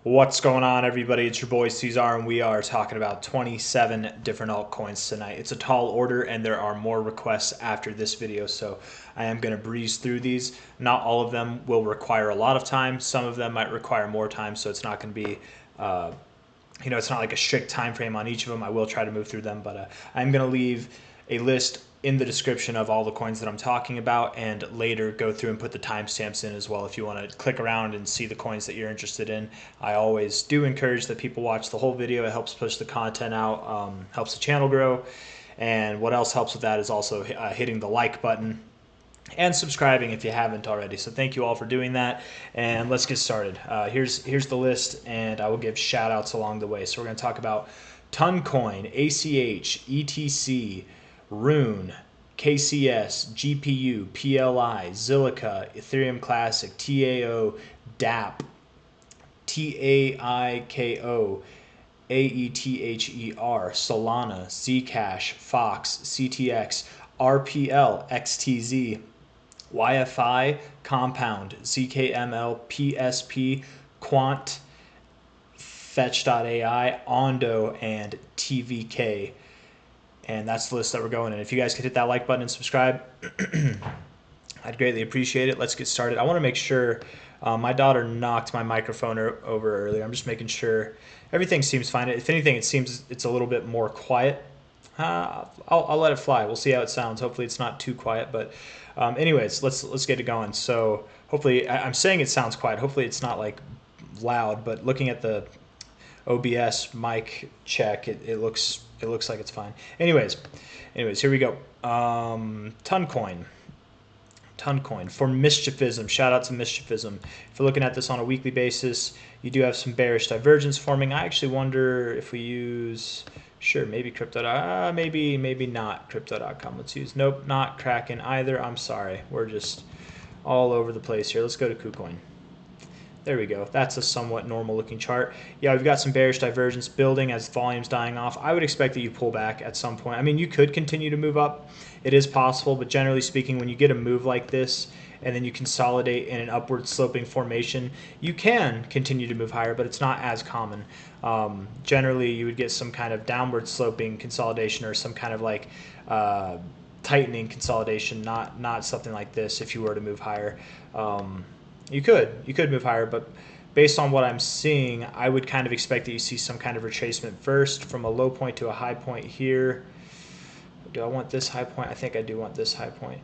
What's going on, everybody? It's your boy C-Zar, and we are talking about 27 different altcoins tonight. It's a tall order, and there are more requests after this video, so I am going to breeze through these. Not all of them will require a lot of time. Some of them might require more time, so it's not going to be it's not like a strict time frame on each of them. I will try to move through them, but I'm going to leave a list in the description of all the coins that I'm talking about, and later go through and put the timestamps in as well if you want to click around and see the coins that you're interested in. I always do encourage that people watch the whole video. It helps push the content out, helps the channel grow, and what else helps with that is also hitting the like button and subscribing if you haven't already. So thank you all for doing that, and let's get started. Here's the list, and I will give shout outs along the way. So we're going to talk about Toncoin, ACH, ETC, RUNE, KCS, GPU, PLI, Zilliqa, Ethereum Classic, TAO, DAPP, TAIKO, AETHER, Solana, Zcash, Fox, CTX, RPL, XTZ, YFI, Compound, ZKML, PSP, Quant, Fetch.ai, ONDO, and TVK. And that's the list that we're going in. If you guys could hit that like button and subscribe, I'd greatly appreciate it. Let's get started. I want to make sure my daughter knocked my microphone over earlier. I'm just making sure everything seems fine. If anything, it seems it's a little bit more quiet. I'll let it fly. We'll see how it sounds. Hopefully it's not too quiet, but anyways, let's get it going. So hopefully, I'm saying it sounds quiet. Hopefully it's not like loud, but looking at the OBS mic check, it looks like it's fine. Anyways, here we go. Toncoin for Mischiefism. Shout out to Mischiefism. If you're looking at this on a weekly basis, you do have some bearish divergence forming. I actually wonder if we use, sure, maybe crypto. Maybe not crypto.com. Let's use, nope, not Kraken either. I'm sorry. We're just all over the place here. Let's go to KuCoin. There we go. That's a somewhat normal looking chart. Yeah, we've got some bearish divergence building as volume's dying off. I would expect that you pull back at some point. I mean, you could continue to move up. It is possible, but generally speaking, when you get a move like this and then you consolidate in an upward sloping formation, you can continue to move higher, but it's not as common. Generally, you would get some kind of downward sloping consolidation or some kind of like tightening consolidation, not something like this if you were to move higher. You could move higher, but based on what I'm seeing, I would kind of expect that you see some kind of retracement first from a low point to a high point here. Do I want this high point? I think I do want this high point.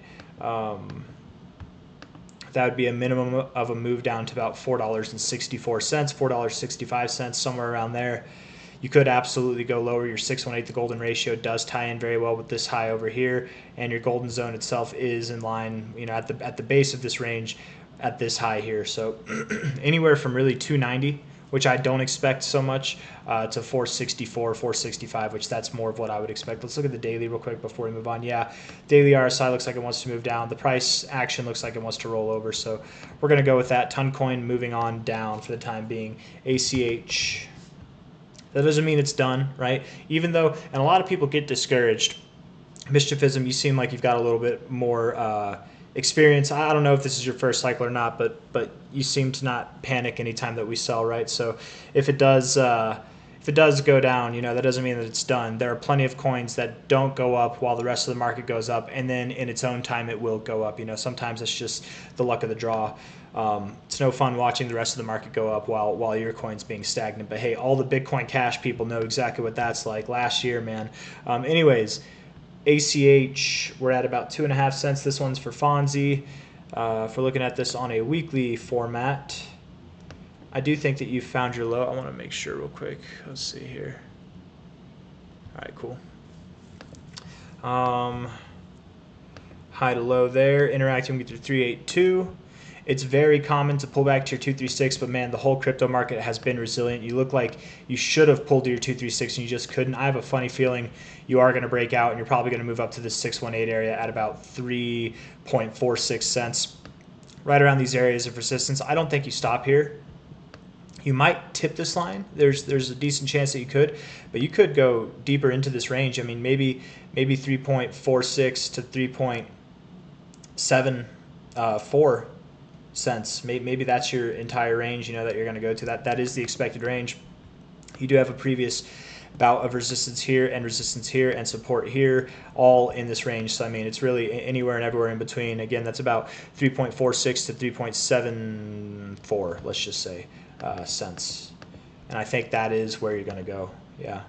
That would be a minimum of a move down to about $4.64, $4.65, somewhere around there. You could absolutely go lower. Your 618, the golden ratio, does tie in very well with this high over here, and your golden zone itself is in line, at the base of this range, at this high here. So anywhere from really 290, which I don't expect so much, to 464, 465, which that's more of what I would expect. Let's look at the daily real quick before we move on. Yeah, daily RSI looks like it wants to move down. The price action looks like it wants to roll over. So we're going to go with that. Toncoin moving on down for the time being. ACH. That doesn't mean it's done, right? Even though, and a lot of people get discouraged. Mischiefism, you seem like you've got a little bit more experience. I don't know if this is your first cycle or not, but you seem to not panic anytime that we sell, right? So if it does go down, that doesn't mean that it's done. There are plenty of coins that don't go up while the rest of the market goes up, and then in its own time it will go up. Sometimes it's just the luck of the draw. It's no fun watching the rest of the market go up while your coin's being stagnant. But hey, all the Bitcoin Cash people know exactly what that's like. Last year, man. Anyways, ACH, we're at about 2.5 cents. This one's for Fonzie. If we're looking at this on a weekly format, I do think that you found your low. I want to make sure real quick. Let's see here. All right, cool. High to low there, interacting with your 382. It's very common to pull back to your 236, but man, the whole crypto market has been resilient. You look like you should have pulled to your 236 and you just couldn't. I have a funny feeling you are going to break out and you're probably going to move up to the 618 area at about 3.46 cents. Right around these areas of resistance. I don't think you stop here. You might tip this line. There's a decent chance that you could, but you could go deeper into this range. I mean, maybe 3.46 to 3.74 cents. Maybe that's your entire range, you know, that you're going to go to. That is the expected range. You do have a previous bout of resistance here and support here, all in this range. So I mean, it's really anywhere and everywhere in between. Again, that's about 3.46 to 3.74, let's just say, cents. And I think that is where you're going to go. Yeah.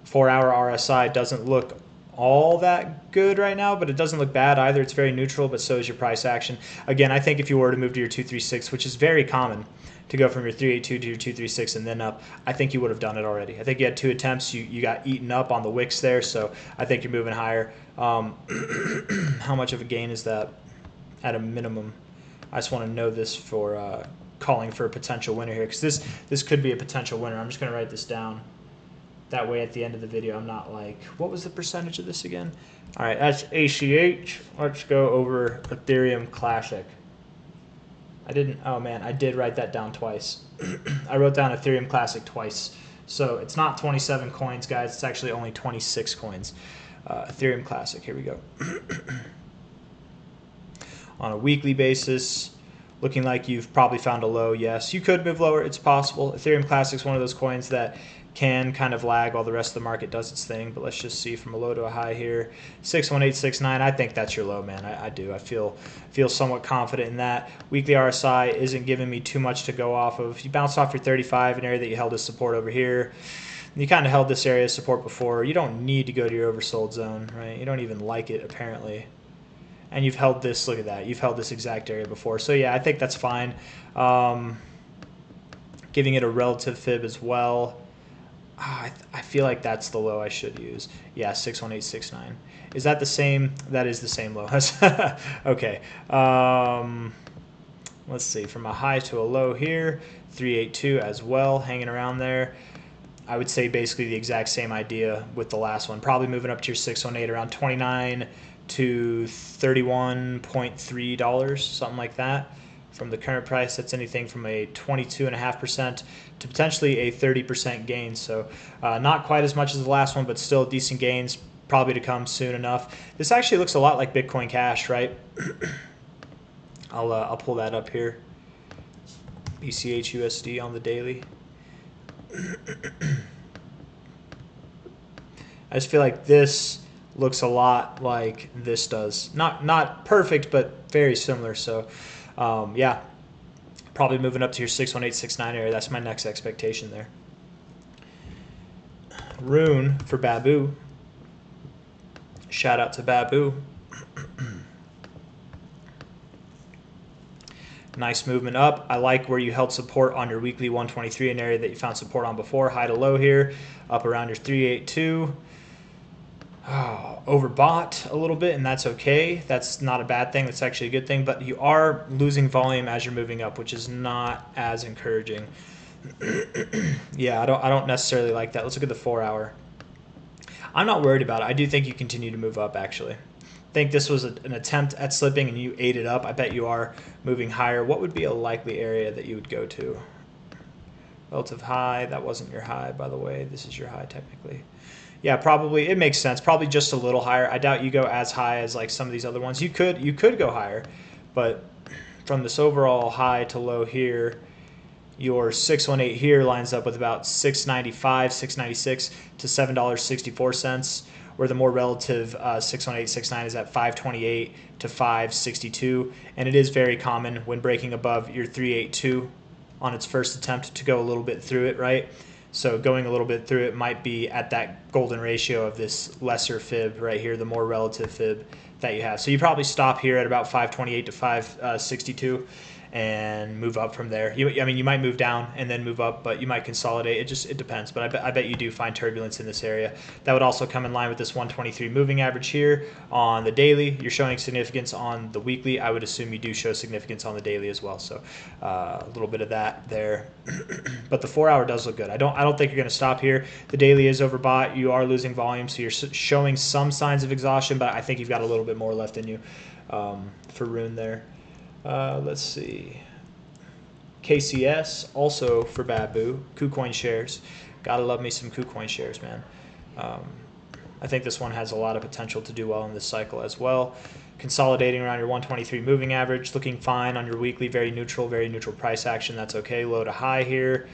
4-hour RSI doesn't look all that good right now, but it doesn't look bad either. It's very neutral, but so is your price action. Again, I think if you were to move to your 236, which is very common, to go from your 382 to your 236 and then up, I think you would have done it already. I think you had 2 attempts. You got eaten up on the wicks there, so I think you're moving higher. How much of a gain is that at a minimum? I just want to know this for calling for a potential winner here, because this could be a potential winner. I'm just going to write this down. That way at the end of the video, I'm not like, what was the percentage of this again? All right, that's ACH. Let's go over Ethereum Classic. Oh man, I did write that down twice. I wrote down Ethereum Classic twice. So it's not 27 coins, guys. It's actually only 26 coins. Ethereum Classic, here we go. On a weekly basis, looking like you've probably found a low, yes. You could move lower, it's possible. Ethereum Classic is one of those coins that can kind of lag while the rest of the market does its thing, but let's just see from a low to a high here. 61869, I think that's your low, man. I do. I feel somewhat confident in that. Weekly RSI isn't giving me too much to go off of. You bounced off your 35, an area that you held as support over here. You kind of held this area as support before. You don't need to go to your oversold zone, right? You don't even like it, apparently. And you've held this, look at that. You've held this exact area before. So yeah, I think that's fine. Giving it a relative fib as well. I feel like that's the low I should use. Yeah, 61869. Is that the same? That is the same low. Okay. Let's see. From a high to a low here, 382 as well, hanging around there. I would say basically the exact same idea with the last one. Probably moving up to your 618 around 29 to $31.3, something like that. From the current price, that's anything from a 22.5% to potentially a 30% gain. So not quite as much as the last one, but still decent gains, probably to come soon enough. This actually looks a lot like Bitcoin Cash, right? I'll pull that up here. BCH USD on the daily. I just feel like this looks a lot like this does. Not perfect, but very similar. So yeah, probably moving up to your 61869 area. That's my next expectation there. RUNE for Babu. Shout out to Babu. Nice movement up. I like where you held support on your weekly 123, an area that you found support on before. High to low here, up around your 382. Overbought a little bit, and that's okay. That's not a bad thing. That's actually a good thing, but you are losing volume as you're moving up, which is not as encouraging. Yeah, I don't necessarily like that. Let's look at the 4-hour. I'm not worried about it. I do think you continue to move up, actually. I think this was an attempt at slipping, and you ate it up. I bet you are moving higher. What would be a likely area that you would go to? Relative high. That wasn't your high, by the way. This is your high, technically. Yeah, probably. It makes sense. Probably just a little higher. I doubt you go as high as like some of these other ones. You could go higher, but from this overall high to low here, your 618 here lines up with about 695, 696 to $7.64, where the more relative 61869 is at 528 to 562, and it is very common when breaking above your 382 on its first attempt to go a little bit through it, right? So going a little bit through it might be at that golden ratio of this lesser fib right here, the more relative fib that you have. So you probably stop here at about 528 to 562 and move up from there. I mean, you might move down and then move up, but you might consolidate. It depends. But I bet you do find turbulence in this area. That would also come in line with this 123 moving average here on the daily. You're showing significance on the weekly. I would assume you do show significance on the daily as well. So a little bit of that there. But the 4-hour does look good. I don't think you're going to stop here. The daily is overbought. You are losing volume, so you're showing some signs of exhaustion, but I think you've got a little bit more left in you for RUNE there. Let's see. KCS, also for Babu. KuCoin shares. Gotta love me some KuCoin shares, man. I think this one has a lot of potential to do well in this cycle as well. consolidating around your 123 moving average, looking fine on your weekly, very neutral price action. That's okay. Low to high here.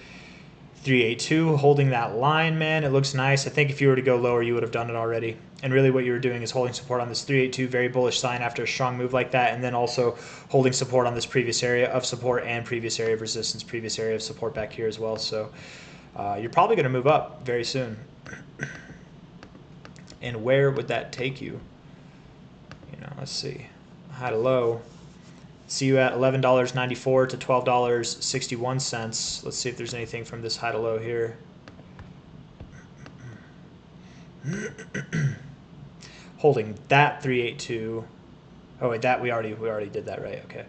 382, holding that line, man. It looks nice. I think if you were to go lower, you would have done it already. And really what you were doing is holding support on this 382, very bullish sign after a strong move like that, and then also holding support on this previous area of support and previous area of resistance, previous area of support back here as well. So you're probably going to move up very soon. And where would that take you? You know, let's see. High to low. See you at $11.94 to $12.61. Let's see if there's anything from this high to low here. Holding that 382. Oh wait, that we already did that, right? Okay.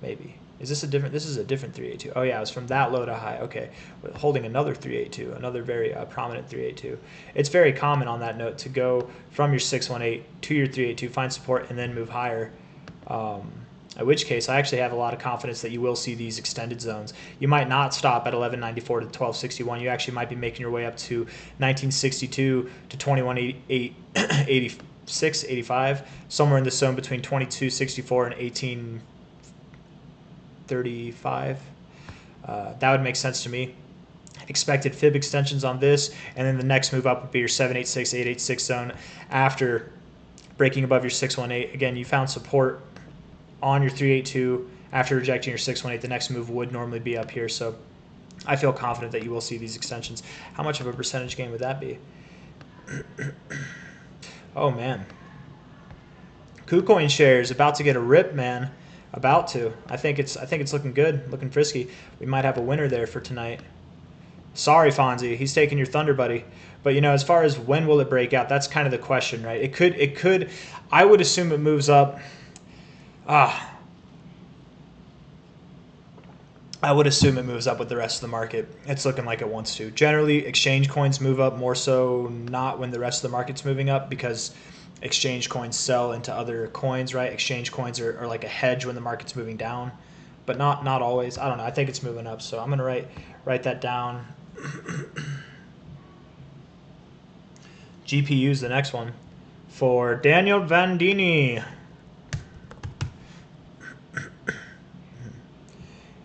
Maybe. Is this a different? This is a different 382. Oh yeah, it was from that low to high. Okay. Holding another 382, another very prominent 382. It's very common on that note to go from your 618 to your 382, find support, and then move higher. In which case, I actually have a lot of confidence that you will see these extended zones. You might not stop at 1194 to 1261. You actually might be making your way up to 1962 to 2186, 85, somewhere in the zone between 2264 and 1835. That would make sense to me. Expected fib extensions on this, and then the next move up would be your 786, 886 zone after breaking above your 618. Again, you found support on your 382 after rejecting your 618. The next move would normally be up here, so I feel confident that you will see these extensions. How much of a percentage gain would that be? Oh man, KuCoin shares about to get a rip, man. About to. I think it's looking good, looking frisky. We might have a winner there for tonight. Sorry, Fonzie, he's taking your thunder, buddy. But you know, as far as when will it break out, that's kind of the question, right? It could. I would assume it moves up. I would assume it moves up with the rest of the market. It's looking like it wants to. Generally, exchange coins move up more so not when the rest of the market's moving up, because exchange coins sell into other coins, right? Exchange coins are like a hedge when the market's moving down, but not always. I don't know. I think it's moving up, so I'm going to write that down. GPU is the next one for Daniel Vandini.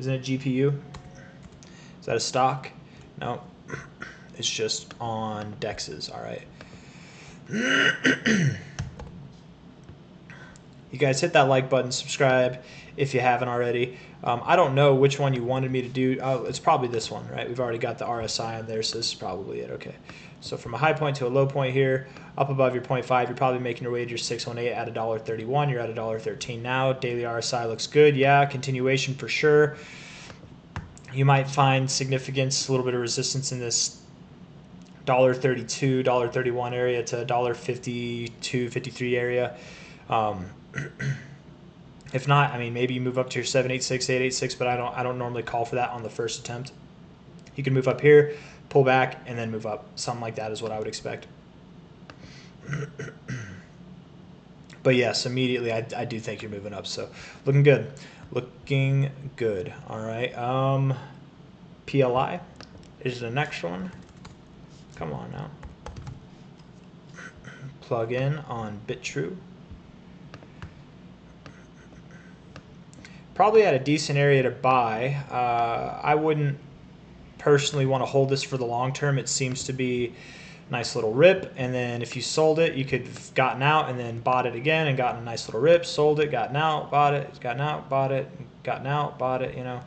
Isn't it GPU? Is that a stock? No, it's just on DEXs. All right. You guys hit that like button, subscribe if you haven't already. I don't know which one you wanted me to do. Oh, it's probably this one, right? We've already got the RSI on there, so this is probably it. Okay. So from a high point to a low point here, up above your 0.5, you're probably making your way to your 618 at $1.31. You're at $1.13 now. Daily RSI looks good. Yeah, continuation for sure. You might find significance, a little bit of resistance in this $1.32, $1.31 area to $1.52, $53 area. If not, I mean, maybe you move up to your 786, 886, but I don't normally call for that on the first attempt. You can move up here, pull back, and then move up. Something like that is what I would expect. But yes, immediately I do think you're moving up. So looking good. Looking good. All right. PLI is the next one. Come on now. Plug in on BitTrue. Probably at a decent area to buy. I wouldn't personally want to hold this for the long term. It seems to be a nice little rip, and then if you sold it, you could have gotten out and then bought it again and gotten a nice little rip, sold it, gotten out, bought it, gotten out, bought it, gotten out, bought it, you know.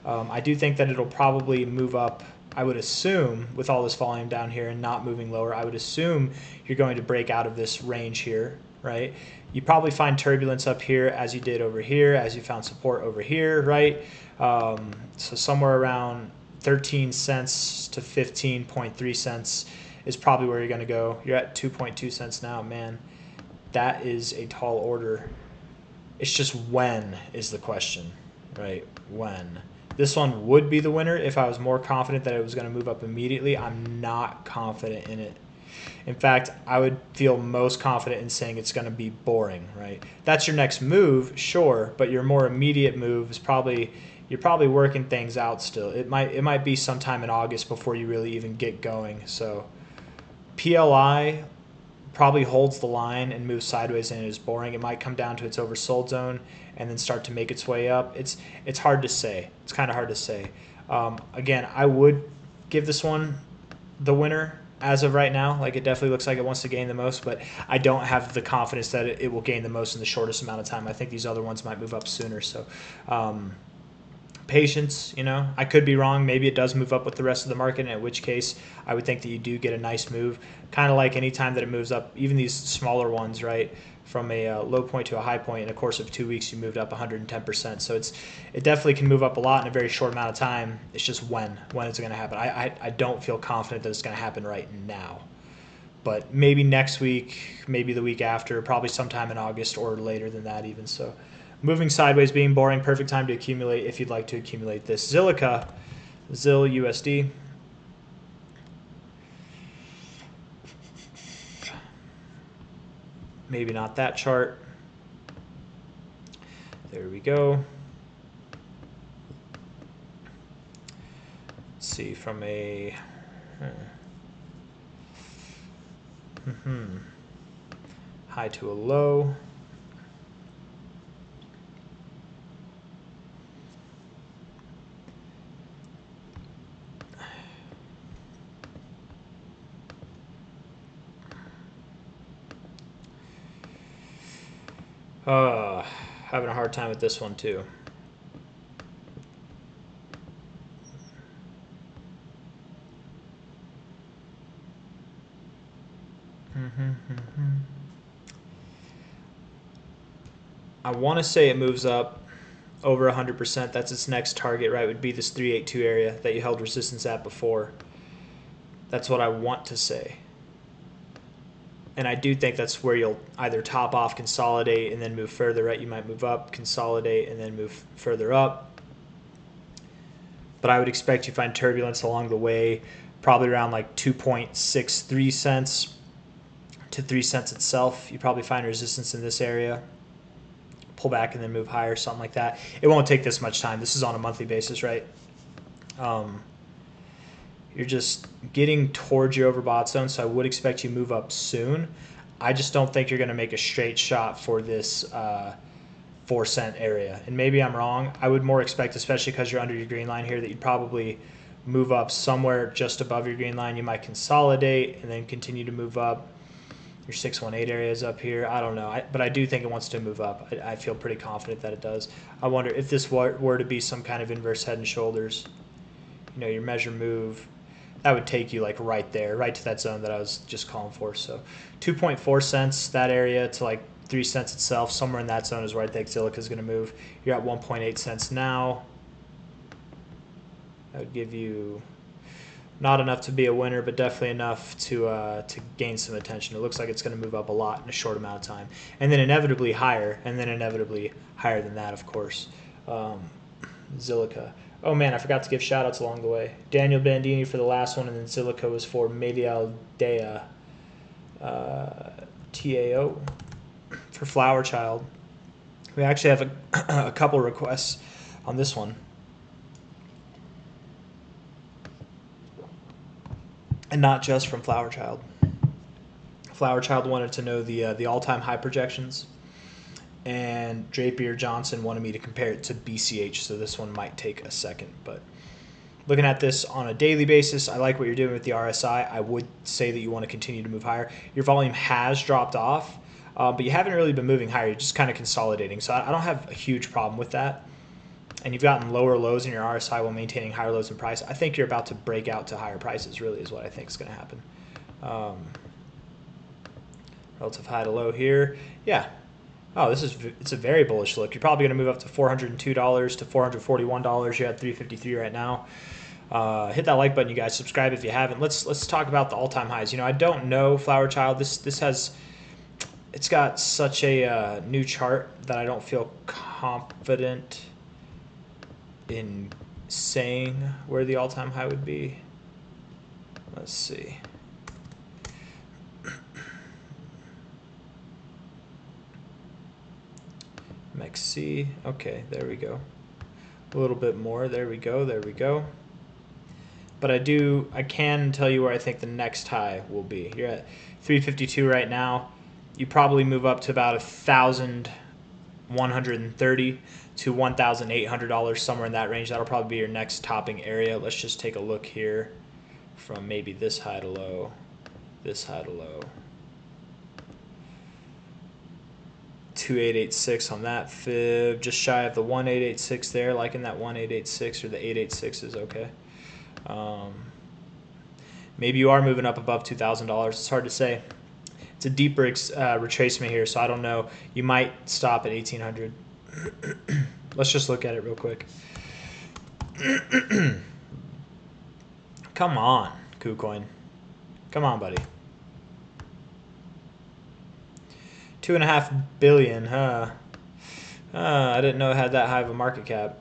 I do think that it'll probably move up. I would assume with all this volume down here and not moving lower, I would assume you're going to break out of this range here, right? You probably find turbulence up here as you did over here, as you found support over here, right? So somewhere around 13 cents to 15.3 cents is probably where you're going to go. You're at 2.2 cents now, man. That is a tall order. It's just when is the question, right? When. This one would be the winner if I was more confident that it was going to move up immediately. I'm not confident in it. In fact, I would feel most confident in saying it's going to be boring, right? That's your next move, sure, but your more immediate move is probably, you're probably working things out still. It might be sometime in August before you really even get going. So PLI probably holds the line and moves sideways and is boring. It might come down to its oversold zone and then start to make its way up. It's hard to say. It's kind of hard to say. Again, I would give this one the winner as of right now. Like, it definitely looks like it wants to gain the most, but I don't have the confidence that it will gain the most in the shortest amount of time. I think these other ones might move up sooner. So patience, you know, I could be wrong. Maybe it does move up with the rest of the market, in which case I would think that you do get a nice move. Kind of like any time that it moves up, even these smaller ones, right, from a low point to a high point in a course of 2 weeks, you moved up 110%. So it definitely can move up a lot in a very short amount of time. It's just when it's going to happen. I don't feel confident that it's going to happen right now, but maybe next week, maybe the week after, probably sometime in August or later than that even. So moving sideways, being boring, perfect time to accumulate if you'd like to accumulate this. Zilliqa, Zil USD. Maybe not that chart. There we go. Let's see, from a high to a low. Having a hard time with this one too. I want to say it moves up over 100%. That's its next target, right? Would be this 382 area that you held resistance at before. That's what I want to say. And I do think that's where you'll either top off, consolidate, and then move further, right? You might move up, consolidate, and then move further up. But I would expect you find turbulence along the way, probably around like 2.63 cents to 3 cents itself. You probably find resistance in this area. Pull back and then move higher, something like that. It won't take this much time. This is on a monthly basis, right? You're just getting towards your overbought zone, so I would expect you move up soon. I just don't think you're going to make a straight shot for this 4 cent area. And maybe I'm wrong. I would more expect, especially because you're under your green line here, that you'd probably move up somewhere just above your green line. You might consolidate and then continue to move up. Your 618 area is up here. I don't know, but I do think it wants to move up. I feel pretty confident that it does. I wonder if this were to be some kind of inverse head and shoulders, you know, your measure move, that would take you like right there, right to that zone that I was just calling for. So 2.4 cents, that area, to like 3 cents itself, somewhere in that zone is where I think Zilliqa is going to move. You're at 1.8 cents now. That would give you not enough to be a winner, but definitely enough to gain some attention. It looks like it's going to move up a lot in a short amount of time, and then inevitably higher, and then inevitably higher than that, of course. Zilliqa. Oh man, I forgot to give shout outs along the way. Daniel Bandini for the last one, and then Zilliqa was for Medialdea TAO for Flower Child. We actually have a couple requests on this one. And not just from Flower Child. Flower Child wanted to know the all-time high projections, and Drapier Johnson wanted me to compare it to BCH, so this one might take a second. But looking at this on a daily basis, I like what you're doing with the RSI. I would say that you want to continue to move higher. Your volume has dropped off, but you haven't really been moving higher. You're just kind of consolidating, so I don't have a huge problem with that. And you've gotten lower lows in your RSI while maintaining higher lows in price. I think you're about to break out to higher prices, really, is what I think is going to happen. Relative high to low here. Yeah. Oh, it's a very bullish look. You're probably going to move up to $402 to $441. You're at $353 right now. Hit that like button, you guys. Subscribe if you haven't. Let's talk about the all-time highs. You know, I don't know Flower Child. It's got such a new chart that I don't feel confident in saying where the all-time high would be. Let's see. MXC. Okay, there we go. A little bit more. There we go. There we go. but I can tell you where I think the next high will be. You're at 352 right now. You probably move up to about $1,130 to $1,800, somewhere in that range. That'll probably be your next topping area. Let's just take a look here from maybe this high to low, this high to low. 2886 on that fib, just shy of the 1886 there, like in that 1886 or the 886 is okay. Maybe you are moving up above $2,000. It's hard to say. It's a deeper retracement here, so I don't know. You might stop at 1800. Let's just look at it real quick. Come on, KuCoin. Come on, buddy. 2.5 billion, huh? I didn't know it had that high of a market cap.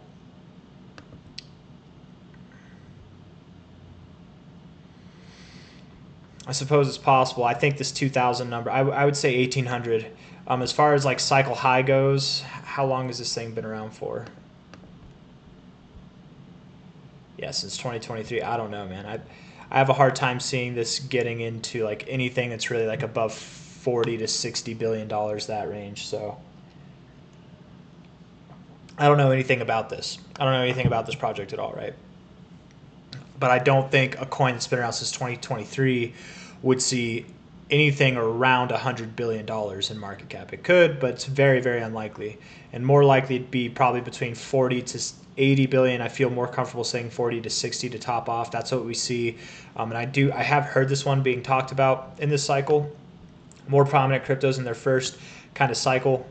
I suppose it's possible. I think this 2,000 number, I would say 1,800. As far as like cycle high goes, how long has this thing been around for? Yeah, since 2023. I don't know, man. I have a hard time seeing this getting into like anything that's really like above 40 to 60 billion dollars, that range. So I don't know anything about this. I don't know anything about this project at all, right? But I don't think a coin that's been around since 2023 would see anything around $100 billion in market cap. It could, but it's very, very unlikely. And more likely it'd be probably between 40 to 80 billion. I feel more comfortable saying 40 to 60 to top off. That's what we see. And I have heard this one being talked about in this cycle. More prominent cryptos in their first kind of cycle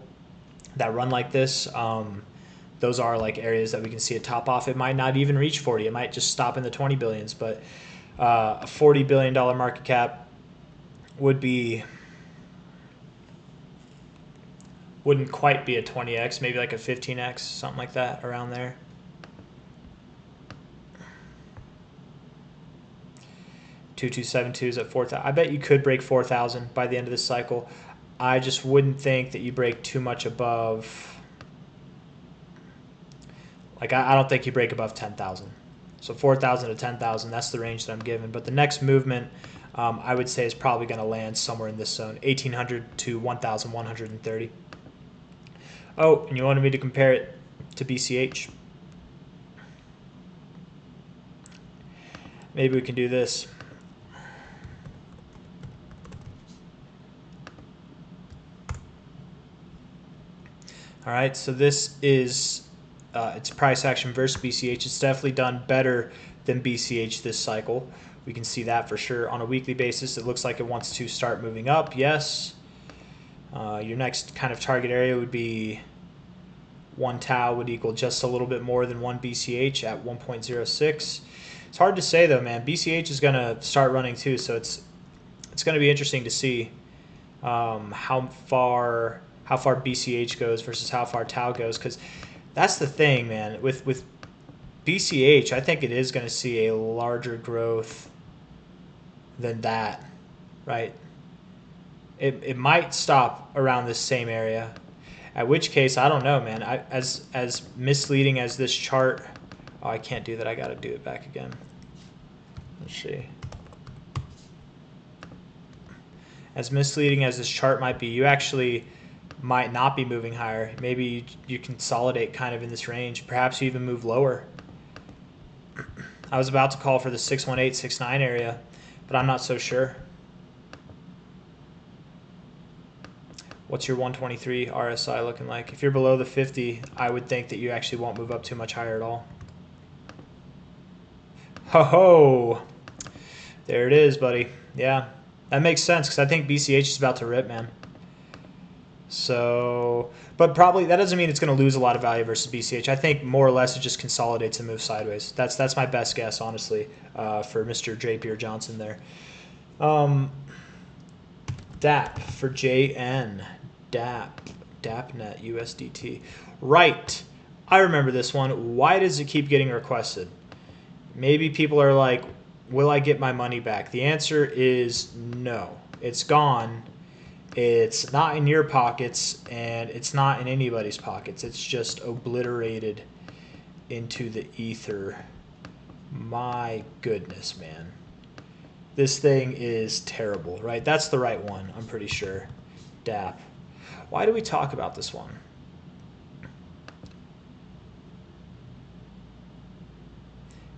that run like this. Those are like areas that we can see a top off. It might not even reach 40. It might just stop in the 20 billions, but a $40 billion market cap wouldn't quite be a 20x, maybe like a 15x, something like that, around there. $2,272 is at 4,000. I bet you could break 4,000 by the end of this cycle. I just wouldn't think that you break too much above. Like I don't think you break above 10,000. So 4,000 to 10,000, that's the range that I'm given. But the next movement, I would say, is probably going to land somewhere in this zone, 1,800 to 1,130. Oh, and you wanted me to compare it to BCH. Maybe we can do this. All right, so this is it's price action versus BCH. It's definitely done better than BCH this cycle. We can see that for sure. On a weekly basis, it looks like it wants to start moving up. Yes. Your next kind of target area would be 1 tau would equal just a little bit more than 1 BCH at 1.06. It's hard to say though, man. BCH is going to start running too, so it's going to be interesting to see how far BCH goes versus how far tau goes, because that's the thing, man. With BCH, I think it is going to see a larger growth than that, right? It might stop around this same area, at which case, I don't know, man. As misleading as this chart, oh, I can't do that. I got to do it back again. Let's see. As misleading as this chart might be, you actually might not be moving higher. Maybe you consolidate kind of in this range. Perhaps you even move lower. I was about to call for the 618, 69 area, but I'm not so sure. What's your 123 RSI looking like? If you're below the 50, I would think that you actually won't move up too much higher at all. Ho-ho! There it is, buddy. Yeah, that makes sense because I think BCH is about to rip, man. So, but probably that doesn't mean it's going to lose a lot of value versus BCH. I think more or less it just consolidates and moves sideways. That's my best guess, honestly, for Mr. J. Pierre Johnson there. DAPP for JN. DAPPnet USDT. Right. I remember this one. Why does it keep getting requested? Maybe people are like, will I get my money back? The answer is no. It's gone. It's not in your pockets, and it's not in anybody's pockets. It's just obliterated into the ether. My goodness, man. This thing is terrible, right? That's the right one, I'm pretty sure. DAPP. Why do we talk about this one?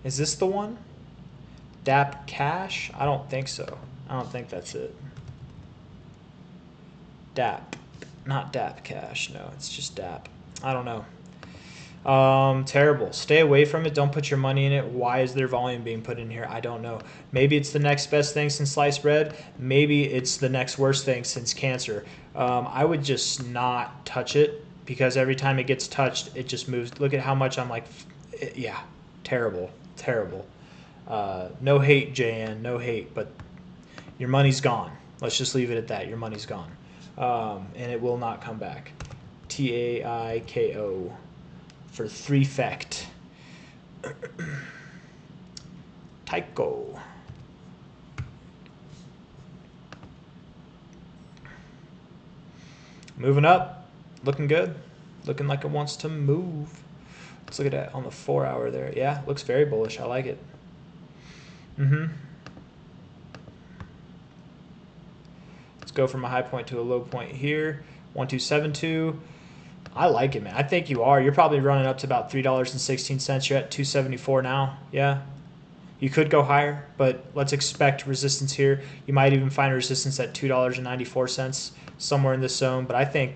Is this the one? DAPP Cash? I don't think so. I don't think that's it. DAPP. Not DAPP Cash. No, it's just DAPP. I don't know. Terrible. Stay away from it. Don't put your money in it. Why is there volume being put in here? I don't know. Maybe it's the next best thing since sliced bread. Maybe it's the next worst thing since cancer. I would just not touch it because every time it gets touched, it just moves. Look at how much I'm like, yeah, terrible, terrible. No hate, JN, no hate, but your money's gone. Let's just leave it at that. Your money's gone. And it will not come back. TAIKO. For 3-fect. TAIKO. Moving up. Looking good. Looking like it wants to move. Let's look at that on the 4-hour there. Yeah, looks very bullish. I like it. Let's go from a high point to a low point here. 1272. I like it, man. I think you are. You're probably running up to about $3.16. You're at 274 now. Yeah. You could go higher, but let's expect resistance here. You might even find resistance at $2.94, somewhere in this zone. But I think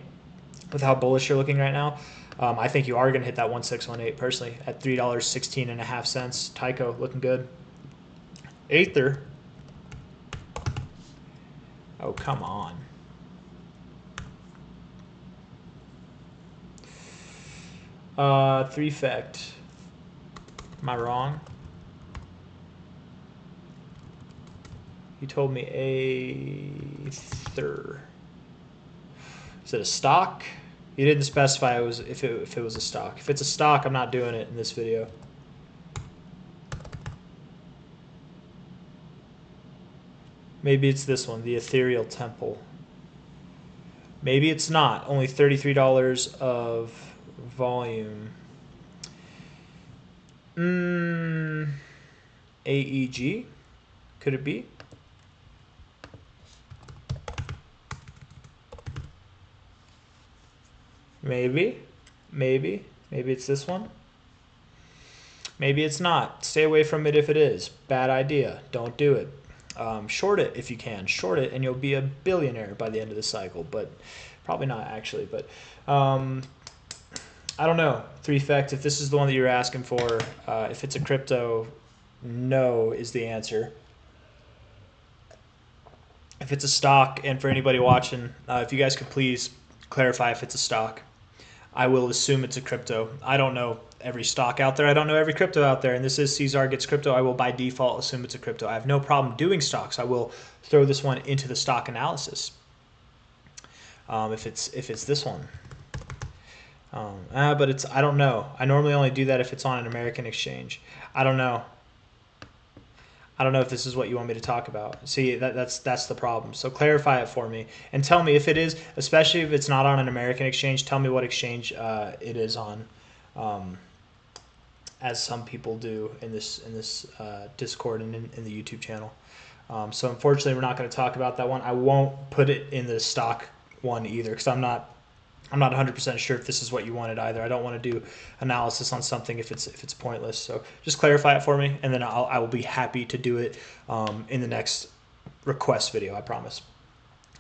with how bullish you're looking right now, I think you are going to hit that 1618 personally at $3.16.5. TAIKO looking good. Aether. Oh, come on. Three-fect. Am I wrong? You told me AETHER. Is it a stock? You didn't specify it was if it was a stock. If it's a stock, I'm not doing it in this video. Maybe it's this one, the Ethereal Temple. Maybe it's not. Only $33 of volume. AEG? Could it be? Maybe. Maybe it's this one. Maybe it's not. Stay away from it if it is. Bad idea. Don't do it. Short it if you can. Short it and you'll be a billionaire by the end of the cycle. But probably not actually. But I don't know. 3-fect, if this is the one that you're asking for, if it's a crypto, no is the answer. If it's a stock, and for anybody watching, if you guys could please clarify if it's a stock. I will assume it's a crypto. I don't know every stock out there. I don't know every crypto out there. And this is C-Zar Gets Crypto. I will by default assume it's a crypto. I have no problem doing stocks. I will throw this one into the stock analysis. If it's this one. But it's, I don't know. I normally only do that if it's on an American exchange. I don't know. I don't know if this is what you want me to talk about. See, that's the problem. So clarify it for me and tell me if it is, especially if it's not on an American exchange. Tell me what exchange it is on, as some people do in this Discord and in the YouTube channel. So unfortunately, we're not going to talk about that one. I won't put it in the stock one either because I'm not 100% sure if this is what you wanted either. I don't want to do analysis on something if it's pointless. So just clarify it for me, and then I will be happy to do it in the next request video. I promise.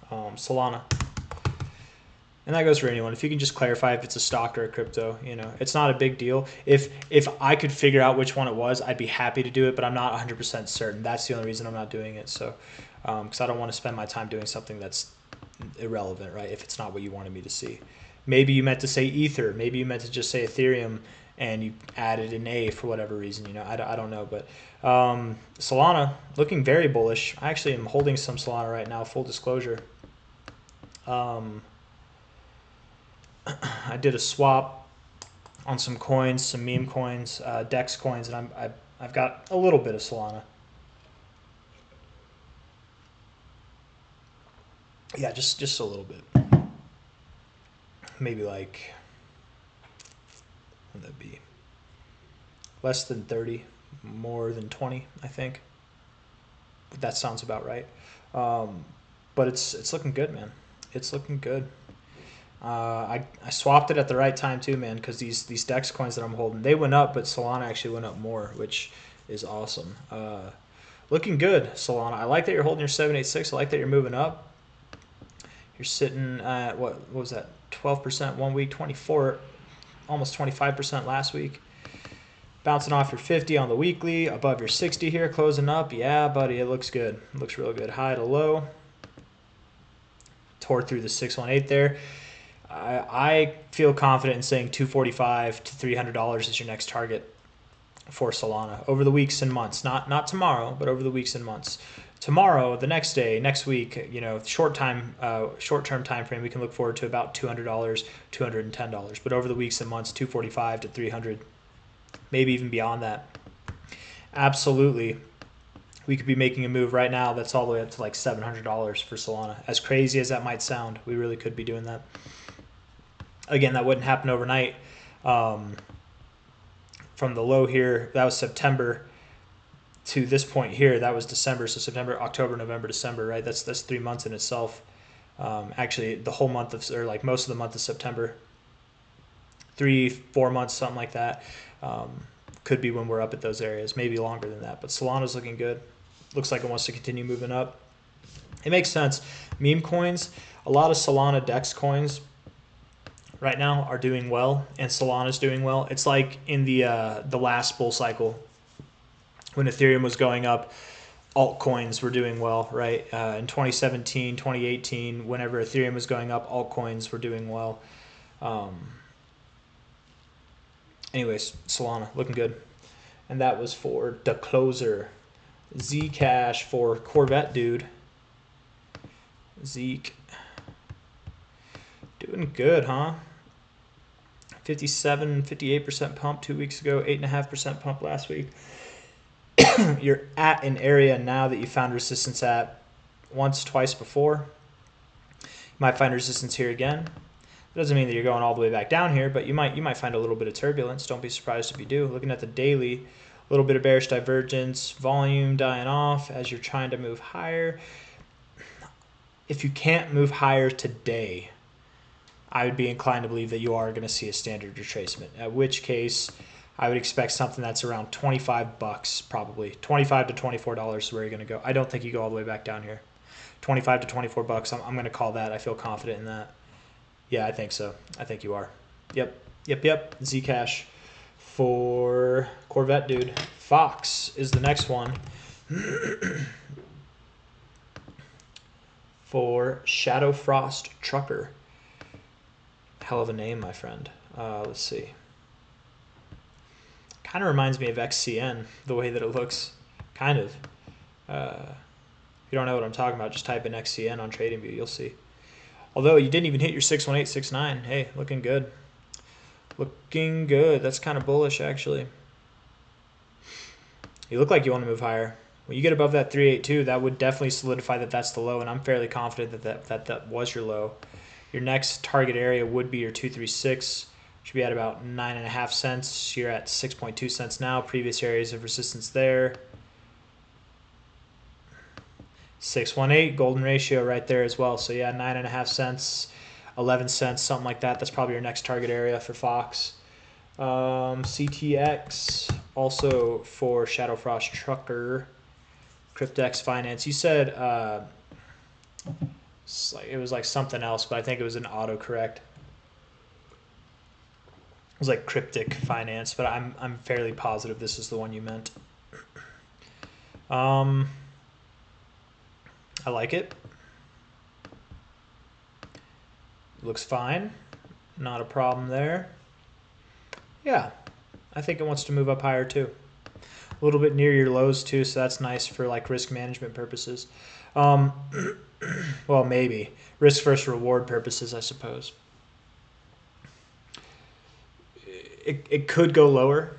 Solana, and that goes for anyone. If you can just clarify if it's a stock or a crypto, you know, it's not a big deal. If I could figure out which one it was, I'd be happy to do it, but I'm not 100% certain. That's the only reason I'm not doing it. So, because I don't want to spend my time doing something that's irrelevant, right? If it's not what you wanted me to see. Maybe you meant to say Ether. Maybe you meant to just say Ethereum and you added an A for whatever reason. You know, I don't know. But Solana looking very bullish. I actually am holding some Solana right now, full disclosure. I did a swap on some coins, some meme coins, DEX coins, and I've got a little bit of Solana. Yeah, just a little bit. Maybe like, what would that be? Less than 30, more than 20, I think. That sounds about right. But it's looking good, man. It's looking good. I swapped it at the right time too, man, because these DEX coins that I'm holding, they went up, but Solana actually went up more, which is awesome. Looking good, Solana. I like that you're holding your 786. I like that you're moving up. You're sitting at what was that? 12% 1 week, 24, almost 25% last week. Bouncing off your 50 on the weekly, above your 60 here, closing up. Yeah, buddy, it looks good. It looks real good. High to low. Tore through the 618 there. I feel confident in saying $245 to $300 is your next target for Solana over the weeks and months. Not tomorrow, but over the weeks and months. Tomorrow, the next day, next week, short-term time frame, we can look forward to about $200, $210. But over the weeks and months, $245 to $300, maybe even beyond that. Absolutely, we could be making a move right now that's all the way up to like $700 for Solana. As crazy as that might sound, we really could be doing that. Again, that wouldn't happen overnight. From the low here, that was September, to this point here, that was December. So September, October, November, December, right? That's 3 months in itself. Actually, the whole month of, or like most of the month of September, 3-4 months, something like that. Could be when we're up at those areas, maybe longer than that. But Solana's looking good. Looks like it wants to continue moving up. It makes sense. Meme coins, a lot of Solana DEX coins right now are doing well, and Solana's doing well. It's like in the last bull cycle when Ethereum was going up, altcoins were doing well, right? In 2017, 2018, whenever Ethereum was going up, altcoins were doing well. Anyways, Solana looking good. And that was for the closer. Zcash for Corvette dude. Zeke. Doing good, huh? 57, 58% pump 2 weeks ago, 8.5% pump last week. You're at an area now that you found resistance at once, twice before. You might find resistance here again. It doesn't mean that you're going all the way back down here, but you might find a little bit of turbulence. Don't be surprised if you do. Looking at the daily, a little bit of bearish divergence, volume dying off as you're trying to move higher. If you can't move higher today, I would be inclined to believe that you are going to see a standard retracement, at which case I would expect something that's around $25, probably $25 to $24 is where you're going to go. I don't think you go all the way back down here. 25 to 24 bucks. I'm going to call that. I feel confident in that. Yeah, I think so. I think you are. Yep. Zcash for Corvette dude. Fox is the next one. For Shadow Frost Trucker. Hell of a name, my friend. Let's see. Kind of reminds me of XCN, the way that it looks. Kind of. If you don't know what I'm talking about, just type in XCN on TradingView. You'll see. Although you didn't even hit your 61869. Hey, looking good. Looking good. That's kind of bullish, actually. You look like you want to move higher. When you get above that 382, that would definitely solidify that that's the low, and I'm fairly confident that was your low. Your next target area would be your 236. Should be at about 9.5 cents. You're at 6.2 cents now. Previous areas of resistance there. 618 golden ratio right there as well. So yeah, 9.5 cents, 11 cents, something like that. That's probably your next target area for Fox. CTX also for Shadow Frost Trucker. Cryptex Finance. You said it was like something else, but I think it was an autocorrect. It was like Cryptic Finance, but I'm fairly positive this is the one you meant. I like it. Looks fine. Not a problem there. Yeah, I think it wants to move up higher too. A little bit near your lows too, so that's nice for like risk management purposes. Well, maybe. Risk versus reward purposes, I suppose. It could go lower.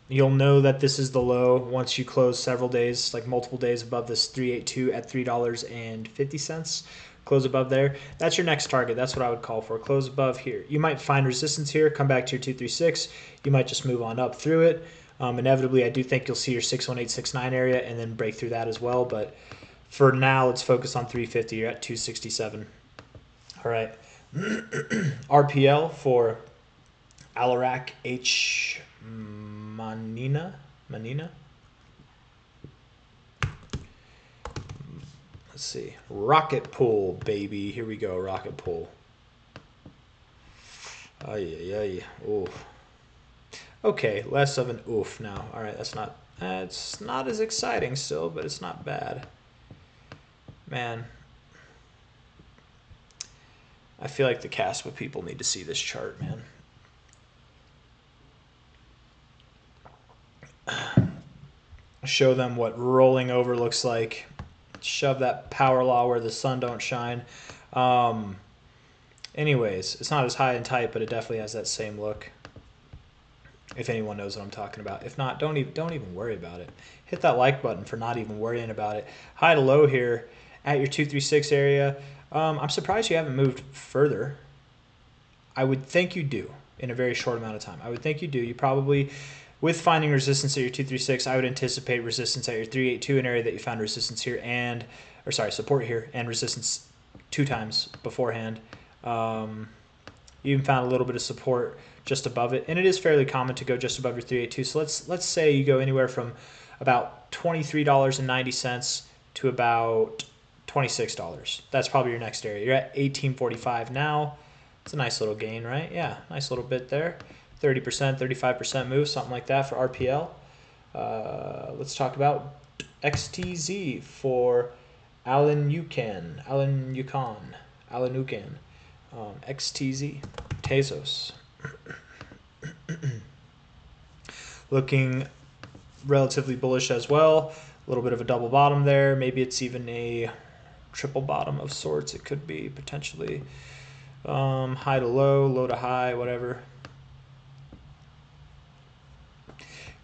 You'll know that this is the low once you close several days, like multiple days above this 382 at $3.50. Close above there. That's your next target. That's what I would call for. Close above here. You might find resistance here, come back to your 236. You might just move on up through it. Inevitably, I do think you'll see your 61869 area and then break through that as well. But for now, let's focus on 350. You're at 267. All right. RPL for Alarak H Manina. Let's see. Rocket Pool, baby. Here we go. Rocket Pool. Ay. Oof. Okay, less of an oof now. All right, it's not as exciting still, but it's not bad. Man, I feel like the Caspa people need to see this chart, man. Show them what rolling over looks like. Shove that power law where the sun don't shine. Anyways, it's not as high and tight, but it definitely has that same look. If anyone knows what I'm talking about. If not, don't even worry about it. Hit that like button for not even worrying about it. High to low here at your 236 area. I'm surprised you haven't moved further. I would think you do in a very short amount of time. I would think you do. You probably, with finding resistance at your 236, I would anticipate resistance at your 382, an area that you found resistance here support here and resistance 2 times beforehand. You even found a little bit of support just above it, and it is fairly common to go just above your 382. So let's say you go anywhere from about $23.90 to about $26. That's probably your next area. You're at 1845 now. It's a nice little gain, right? Yeah, nice little bit there. 30%, 35% move, something like that for RPL. Let's talk about XTZ for Alan Yukan. XTZ. Tezos. Looking relatively bullish as well. A little bit of a double bottom there. Maybe it's even a triple bottom of sorts. It could be potentially high to low, low to high, whatever.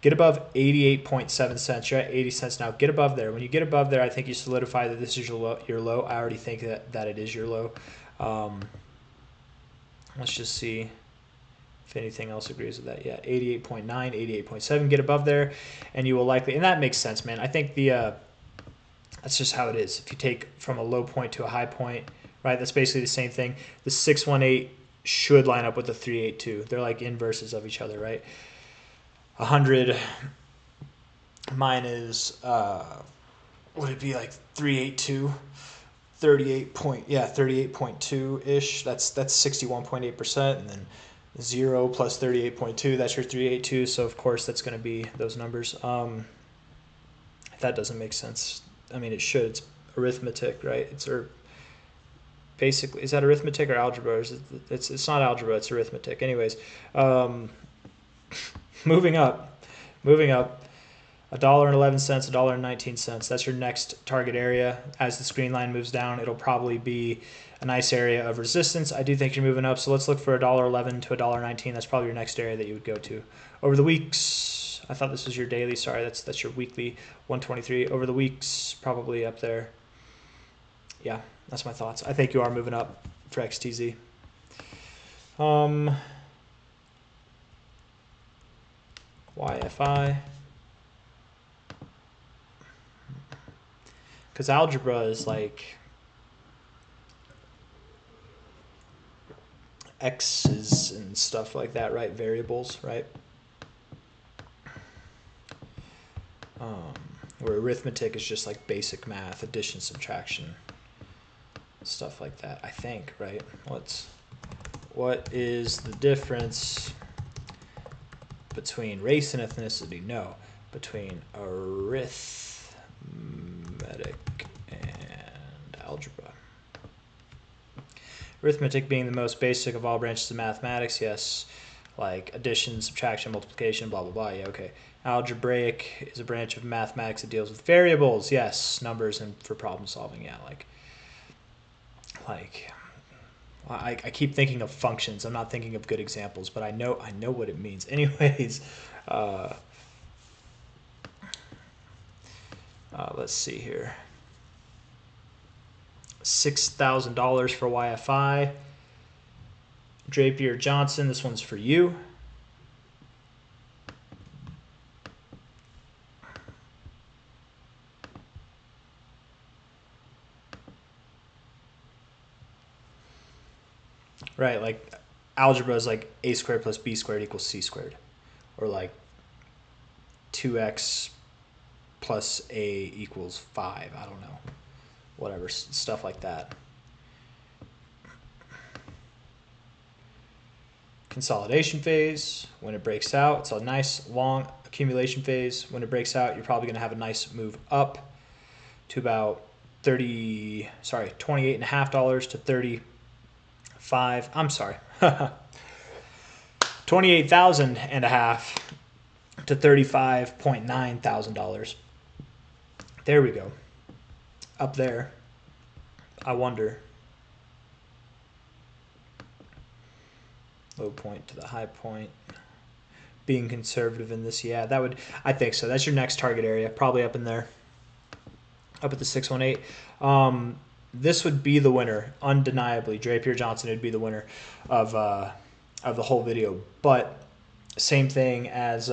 Get above 88.7 cents. You're at 80 cents now. Get above there. When you get above there, I think you solidify that this is your low. I already think that it is your low. Let's just see if anything else agrees with that. Yeah, 88.9, 88.7. Get above there, and you will likely, and that makes sense, man. I think that's just how it is. If you take from a low point to a high point, right, that's basically the same thing. The 618 should line up with the 382. They're like inverses of each other, right? 100 minus, would it be like 382? 38.2-ish. That's 61.8%, and then 0 plus 38.2, that's your 382. So of course that's going to be those numbers. If that doesn't make sense, I mean it should. It's arithmetic, right? Basically, is that arithmetic or algebra? It's not algebra, it's arithmetic. Anyways, moving up. $1.11, $1.19. That's your next target area. As the screen line moves down, it'll probably be a nice area of resistance. I do think you're moving up, so let's look for $1.11 to $1.19. That's probably your next area that you would go to. Over the weeks, I thought this was your daily. Sorry, that's your weekly 123. Over the weeks, probably up there. Yeah, that's my thoughts. I think you are moving up for XTZ. YFI. Because algebra is like x's and stuff like that, right? Variables, right? Where arithmetic is just like basic math, addition, subtraction, stuff like that, I think, right? What is the difference between race and ethnicity? No, between arithmetic and algebra. Arithmetic being the most basic of all branches of mathematics, yes, like addition, subtraction, multiplication, blah, blah, blah, yeah, okay. Algebraic is a branch of mathematics that deals with variables, yes, numbers and for problem solving, yeah, I keep thinking of functions. I'm not thinking of good examples, but I know what it means. Anyways, let's see here. $6,000 for YFI. Drapier Johnson, this one's for you. right? Like algebra is like a squared plus b squared equals c squared, or like 2x plus a equals 5. I don't know, whatever, stuff like that. Consolidation phase, when it breaks out, it's a nice long accumulation phase. When it breaks out, you're probably going to have a nice move up to about $28.50 to 35. I'm sorry, 28,500 to $35.9 thousand. There we go. Up there. I wonder. Low point to the high point. Being conservative in this, yeah, that would, I think so. That's your next target area, probably up in there, up at the 618. This would be the winner, undeniably. Drapier Johnson would be the winner of the whole video. But same thing as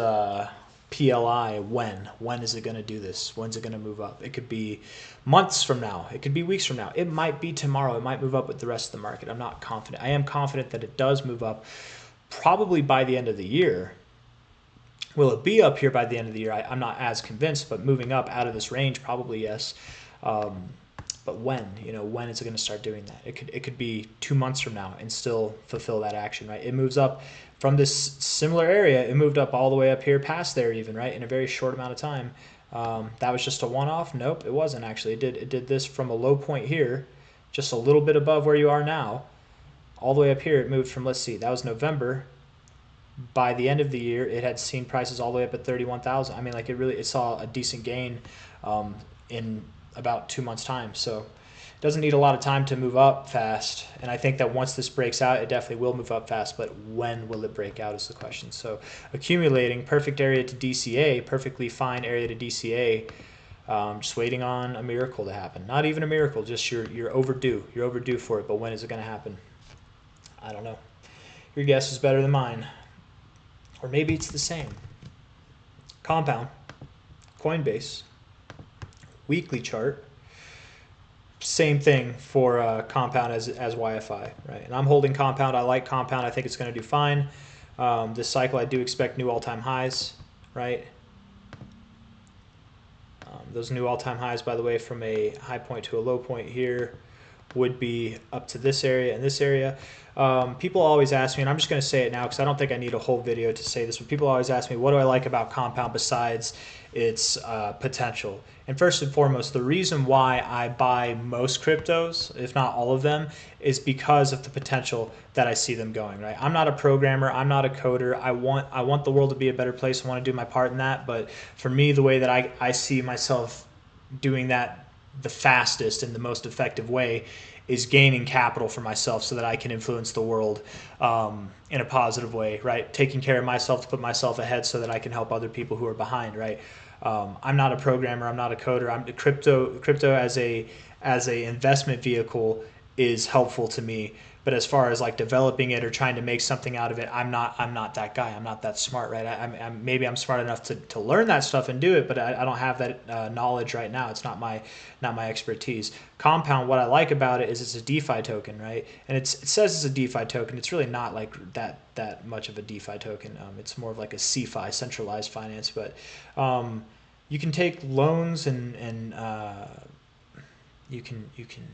PLI. When is it going to do this? When's it going to move up? It could be months from now. It could be weeks from now. It might be tomorrow. It might move up with the rest of the market. I'm not confident. I am confident that it does move up probably by the end of the year. Will it be up here by the end of the year? I'm not as convinced, but moving up out of this range, probably yes. But when? When is it going to start doing that? It could be 2 months from now and still fulfill that action, right? It moves up from this similar area. It moved up all the way up here past there even, right, in a very short amount of time. That was just a one-off? Nope, it wasn't actually. It did this from a low point here, just a little bit above where you are now, all the way up here. It moved from, let's see, that was November. By the end of the year, it had seen prices all the way up at 31,000. I mean, like it saw a decent gain in about 2 months' time. So it doesn't need a lot of time to move up fast. And I think that once this breaks out, it definitely will move up fast. But when will it break out is the question. So accumulating, perfect area to DCA, perfectly fine area to DCA. Just waiting on a miracle to happen. Not even a miracle, just you're overdue. You're overdue for it. But when is it going to happen? I don't know. Your guess is better than mine. Or maybe it's the same. Compound, Coinbase, weekly chart, same thing for Compound as YFI, right? And I'm holding Compound. I like Compound. I think it's going to do fine. This cycle, I do expect new all-time highs, right? Those new all-time highs, by the way, from a high point to a low point here would be up to this area and this area. People always ask me, and I'm just going to say it now because I don't think I need a whole video to say this, but people always ask me, what do I like about Compound besides its potential? And first and foremost, the reason why I buy most cryptos, if not all of them, is because of the potential that I see them going, right? I'm not a programmer. I'm not a coder. I want the world to be a better place. I want to do my part in that. But for me, the way that I see myself doing that the fastest and the most effective way is gaining capital for myself so that I can influence the world in a positive way, right? Taking care of myself to put myself ahead so that I can help other people who are behind, right? I'm not a programmer. I'm not a coder. Crypto as a investment vehicle is helpful to me. But as far as like developing it or trying to make something out of it, I'm not that guy. I'm not that smart, right? Maybe I'm smart enough to learn that stuff and do it, but I don't have that knowledge right now. It's not my expertise. Compound, what I like about it is it's a DeFi token, right? And it says it's a DeFi token. It's really not like that much of a DeFi token. It's more of like a CeFi, centralized finance. But you can take loans and you can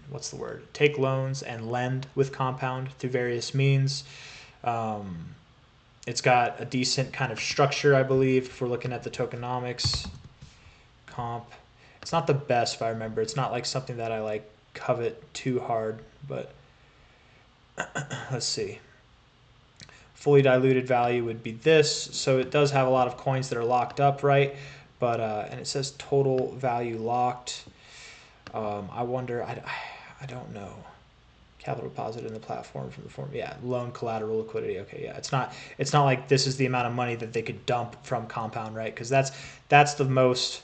what's the word? Take loans and lend with Compound through various means. It's got a decent kind of structure, I believe, if we're looking at the tokenomics. Comp. It's not the best, if I remember. It's not like something that I like covet too hard, but let's see. Fully diluted value would be this. So it does have a lot of coins that are locked up, right? But and it says total value locked. I wonder, I don't know. Capital deposit in the platform from the form, yeah, loan collateral liquidity. Okay, yeah, it's not like this is the amount of money that they could dump from Compound, right? Because that's the most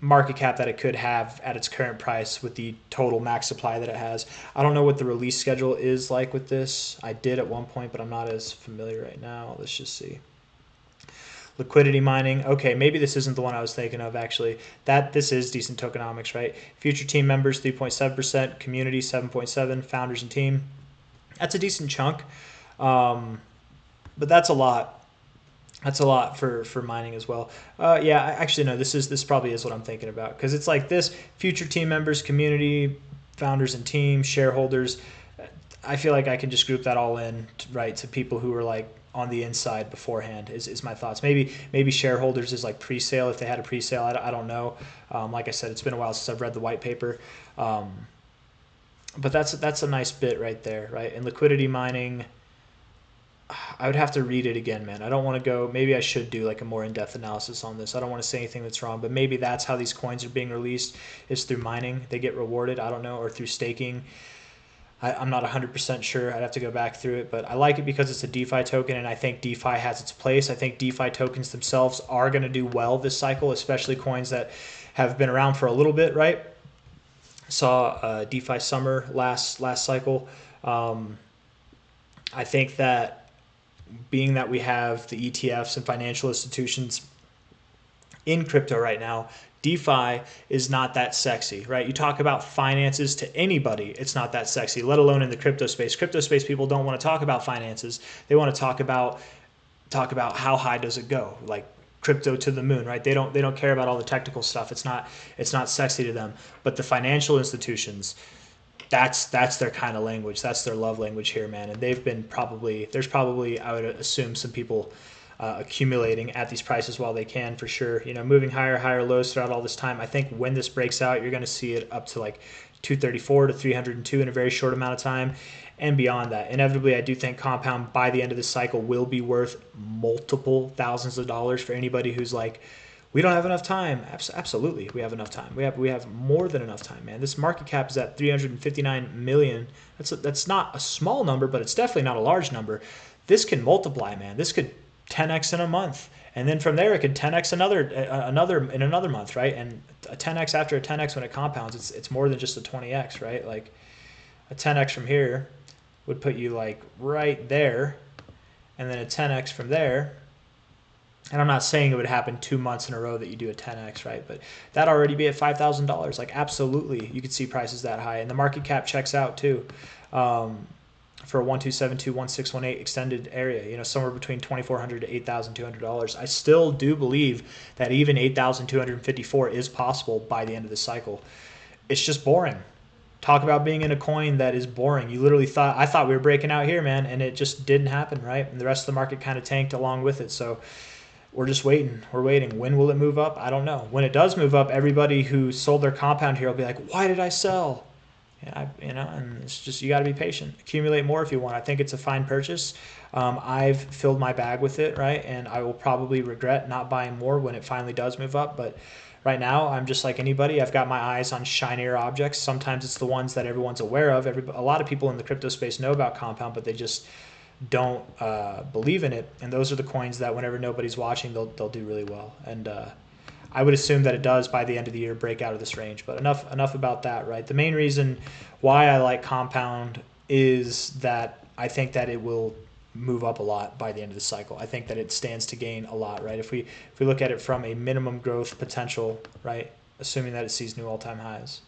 market cap that it could have at its current price with the total max supply that it has. I don't know what the release schedule is like with this. I did at one point, but I'm not as familiar right now. Let's just see. Liquidity mining. Okay, maybe this isn't the one I was thinking of actually. This is decent tokenomics, right? Future team members 3.7%, community 7.7%, founders and team. That's a decent chunk, but that's a lot. That's a lot for mining as well. Yeah, actually no. This probably is what I'm thinking about, because it's like this: future team members, community, founders and team, shareholders. I feel like I can just group that all in, right, to people who are like on the inside beforehand. Is my thoughts. Maybe shareholders is like pre-sale, if they had a pre-sale. I don't know. Like I said, it's been a while since I've read the white paper. But that's a nice bit right there, right? And liquidity mining, I would have to read it again, man. I don't want to go. Maybe I should do like a more in-depth analysis on this. I don't want to say anything that's wrong, but maybe that's how these coins are being released, is through mining. They get rewarded. I don't know, or through staking. I'm not 100% sure. I'd have to go back through it, but I like it because it's a DeFi token, and I think DeFi has its place. I think DeFi tokens themselves are going to do well this cycle, especially coins that have been around for a little bit, right? Saw DeFi summer last cycle. I think that being that we have the ETFs and financial institutions in crypto right now, DeFi is not that sexy, right? You talk about finances to anybody, it's not that sexy, let alone in the crypto space. Crypto space people don't want to talk about finances. They want to talk about how high does it go, like crypto to the moon, right? They don't care about all the technical stuff. It's not sexy to them. But the financial institutions, that's their kind of language. That's their love language here, man. And there's probably, I would assume, some people accumulating at these prices while they can, for sure. Moving higher lows throughout all this time. I think when this breaks out, you're going to see it up to like 234 to 302 in a very short amount of time, and beyond that. Inevitably, I do think compound by the end of this cycle will be worth multiple thousands of dollars for anybody who's like, we don't have enough time. Absolutely, we have enough time. We have more than enough time, man. This market cap is at 359 million. That's not a small number, but it's definitely not a large number. This can multiply, man. This could 10x in a month, and then from there it could 10x in another month, right? And a 10x after a 10x when it compounds, it's more than just a 20x, right? Like a 10x from here would put you like right there, and then a 10x from there. And I'm not saying it would happen 2 months in a row that you do a 10x, right? But that'd already be at $5,000. Like, absolutely, you could see prices that high. And the market cap checks out too, for a 1272, 1618 extended area. Somewhere between $2,400 to $8,200. I still do believe that even 8,254 is possible by the end of the cycle. It's just boring. Talk about being in a coin that is boring. You literally I thought we were breaking out here, man, and it just didn't happen, right? And the rest of the market kind of tanked along with it. So we're just waiting. We're waiting. When will it move up? I don't know. When it does move up, everybody who sold their compound here will be like, why did I sell? And it's just, you got to be patient. Accumulate more if you want. I think it's a fine purchase. I've filled my bag with it, right? And I will probably regret not buying more when it finally does move up. But right now, I'm just like anybody. I've got my eyes on shinier objects. Sometimes it's the ones that everyone's aware of. A lot of people in the crypto space know about compound, but they just don't believe in it. And those are the coins that whenever nobody's watching, they'll do really well. And I would assume that it does by the end of the year break out of this range. But enough about that, right? The main reason why I like compound is that I think that it will move up a lot by the end of the cycle. I think that it stands to gain a lot, right? If we look at it from a minimum growth potential, right, assuming that it sees new all-time highs,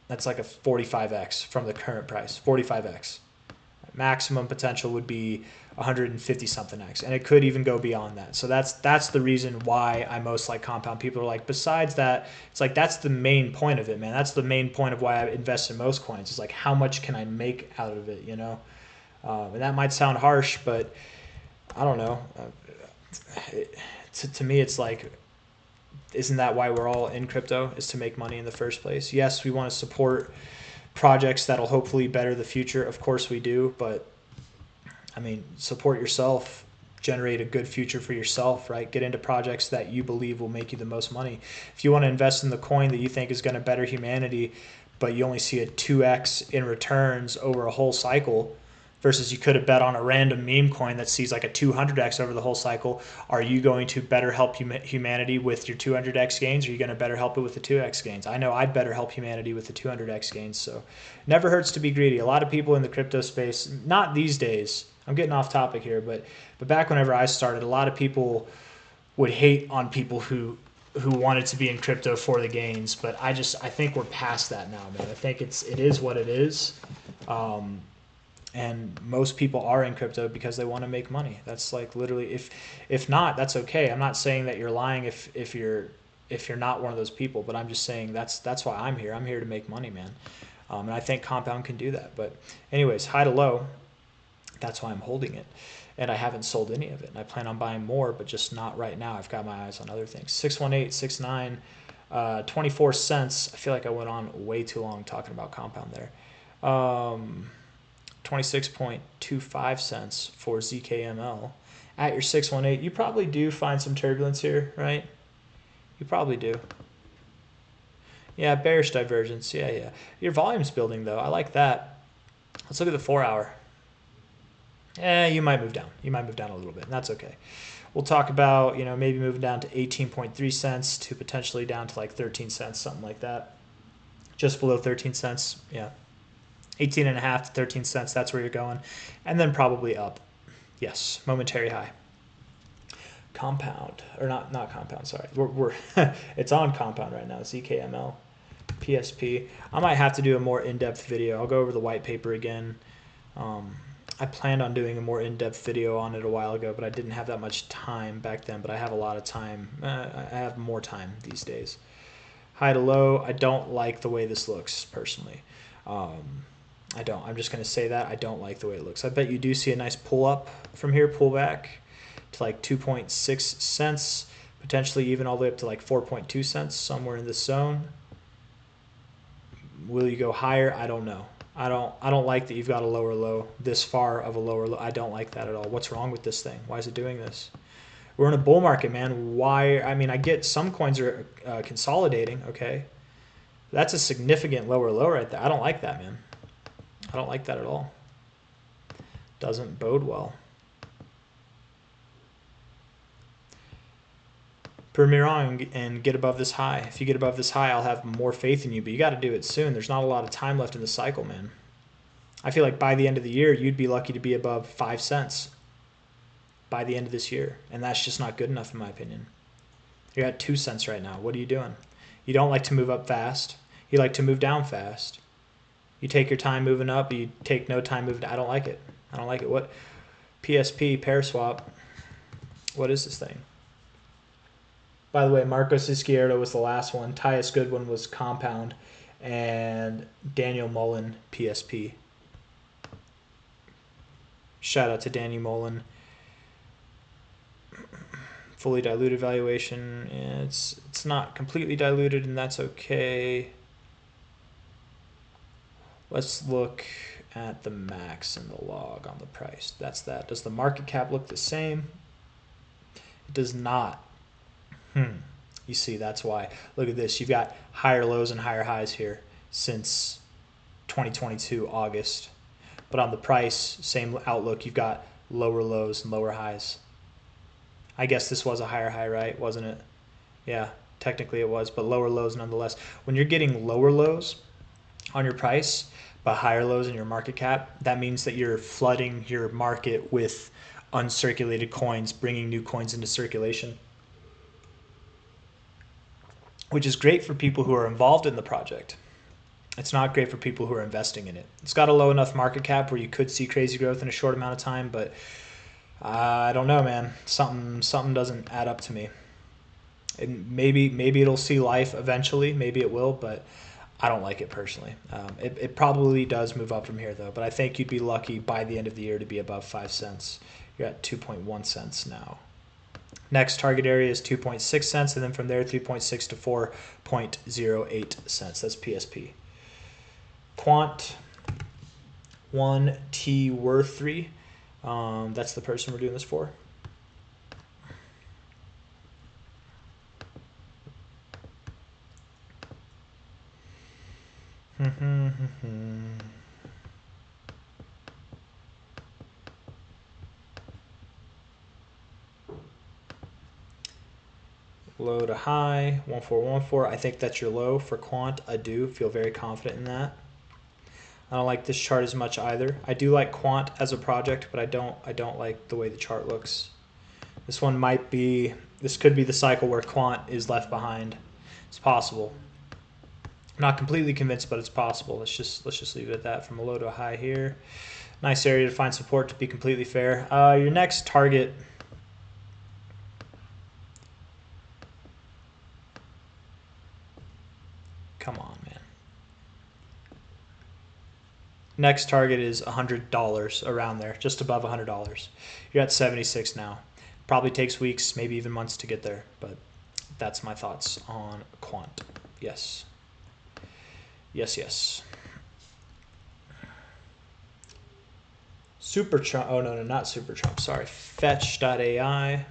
that's like a 45x from the current price. 45x. Maximum potential would be 150 something x, and it could even go beyond that. So that's the reason why I most like compound. People are like, besides that, it's like that's the main point of it, man. That's the main point of why I invest in most coins. It's like, how much can I make out of it, And that might sound harsh, but I don't know. To me, it's like, isn't that why we're all in crypto, is to make money in the first place? Yes, we want to support projects that'll hopefully better the future. Of course we do, but I mean, support yourself, generate a good future for yourself, right? Get into projects that you believe will make you the most money. If you want to invest in the coin that you think is going to better humanity, but you only see a 2x in returns over a whole cycle, versus you could have bet on a random meme coin that sees like a 200x over the whole cycle, are you going to better help humanity with your 200x gains, or are you going to better help it with the 2x gains? I know I'd better help humanity with the 200x gains. So never hurts to be greedy. A lot of people in the crypto space, not these days, I'm getting off topic here, but back whenever I started, a lot of people would hate on people who who wanted to be in crypto for the gains, but I think we're past that now, man. I think it is what it is. And most people are in crypto because they want to make money. That's like literally, if not, that's okay. I'm not saying that you're lying if you're not one of those people, but I'm just saying that's why I'm here. I'm here to make money, man. And I think Compound can do that. But anyways, high to low, that's why I'm holding it. And I haven't sold any of it. And I plan on buying more, but just not right now. I've got my eyes on other things. 61869, 24 cents. I feel like I went on way too long talking about Compound there. 26.25 cents for ZKML. At your 618, you probably do find some turbulence here, right? You probably do. Yeah, bearish divergence. Yeah. Your volume's building, though. I like that. Let's look at the 4 hour. You might move down. You might move down a little bit, and that's okay. We'll talk about, maybe moving down to 18.3 cents to potentially down to like 13 cents, something like that. Just below 13 cents, yeah. 18.5 to 13 cents, that's where you're going. And then probably up. Yes, momentary high. Compound, or not Compound, sorry. We're it's on Compound right now, ZKML, PSP. I might have to do a more in-depth video. I'll go over the white paper again. I planned on doing a more in-depth video on it a while ago, but I didn't have that much time back then, but I have a lot of time. I have more time these days. High to low, I don't like the way this looks, personally. I don't. I'm just going to say that. I don't like the way it looks. I bet you do see a nice pull up from here, pull back to like 2.6 cents, potentially even all the way up to like 4.2 cents, somewhere in this zone. Will you go higher? I don't know. I don't like that you've got a lower low, this far of a lower low. I don't like that at all. What's wrong with this thing? Why is it doing this? We're in a bull market, man. Why? I mean, I get some coins are consolidating, okay? That's a significant lower low right there. I don't like that, man. I don't like that at all. Doesn't bode well. Prove me wrong and get above this high. If you get above this high, I'll have more faith in you, but you got to do it soon. There's not a lot of time left in the cycle, man. I feel like by the end of the year, you'd be lucky to be above 5 cents by the end of this year, and that's just not good enough in my opinion. You're at 2 cents right now. What are you doing? You don't like to move up fast. You like to move down fast. You take your time moving up. You take no time moving down. I don't like it. I don't like it. What? PSP, pair swap. What is this thing? By the way, Marcos Izquierdo was the last one. Tyus Goodwin was Compound. And Daniel Mullen, PSP. Shout out to Danny Mullen. Fully diluted valuation. It's not completely diluted, and that's okay. Let's look at the max and the log on the price. That's that. Does the market cap look the same? It does not. You see, that's why. Look at this. You've got higher lows and higher highs here since 2022 August. But on the price, same outlook, you've got lower lows and lower highs. I guess this was a higher high, right? Wasn't it? Yeah, technically it was, but lower lows nonetheless. When you're getting lower lows on your price, but higher lows in your market cap, that means that you're flooding your market with uncirculated coins, bringing new coins into circulation, which is great for people who are involved in the project. It's not great for people who are investing in it. It's got a low enough market cap where you could see crazy growth in a short amount of time, but I don't know, man. Something doesn't add up to me. And maybe it'll see life eventually. Maybe it will, but I don't like it personally. It probably does move up from here, though. But I think you'd be lucky by the end of the year to be above 5 cents. You're at 2.1 cents now. Next target area is 2.6 cents, and then from there 3.6 to 4.08 cents. That's PSP. Quant 1T worth 3. That's the person we're doing this for. Low to high, 1414. I think that's your low for quant. I do feel very confident in that. I don't like this chart as much either. I do like quant as a project, but I don't like the way the chart looks. This one might be, this could be the cycle where quant is left behind. It's possible. I'm not completely convinced, but it's possible. Let's just leave it at that. From a low to a high here. Nice area to find support, to be completely fair. Your next target, come on, man. Next target is $100, around there, just above $100. You're at 76 now. Probably takes weeks, maybe even months to get there, but that's my thoughts on quant. Yes. Yes, yes. Super Trump, oh no, not Super Trump, sorry. Fetch.ai.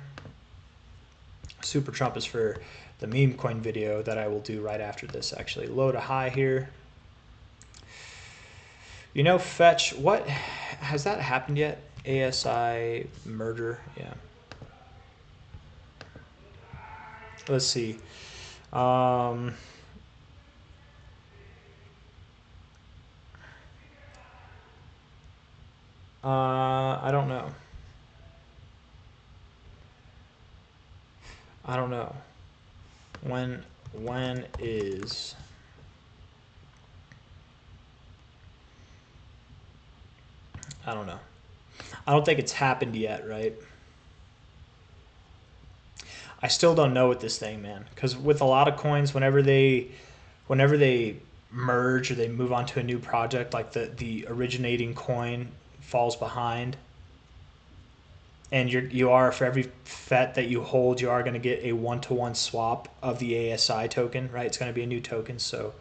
Super Trump is for the meme coin video that I will do right after this, actually. Low to high here. You know, Fetch, what, has that happened yet? ASI merger, yeah. Let's see. I don't know. I don't know. When is... I don't know. I don't think it's happened yet, right? I still don't know with this thing, man. Because with a lot of coins, whenever they merge or they move on to a new project, like the originating coin falls behind, and you are, for every FET that you hold, you are going to get a 1-to-1 swap of the ASI token, right? It's going to be a new token. So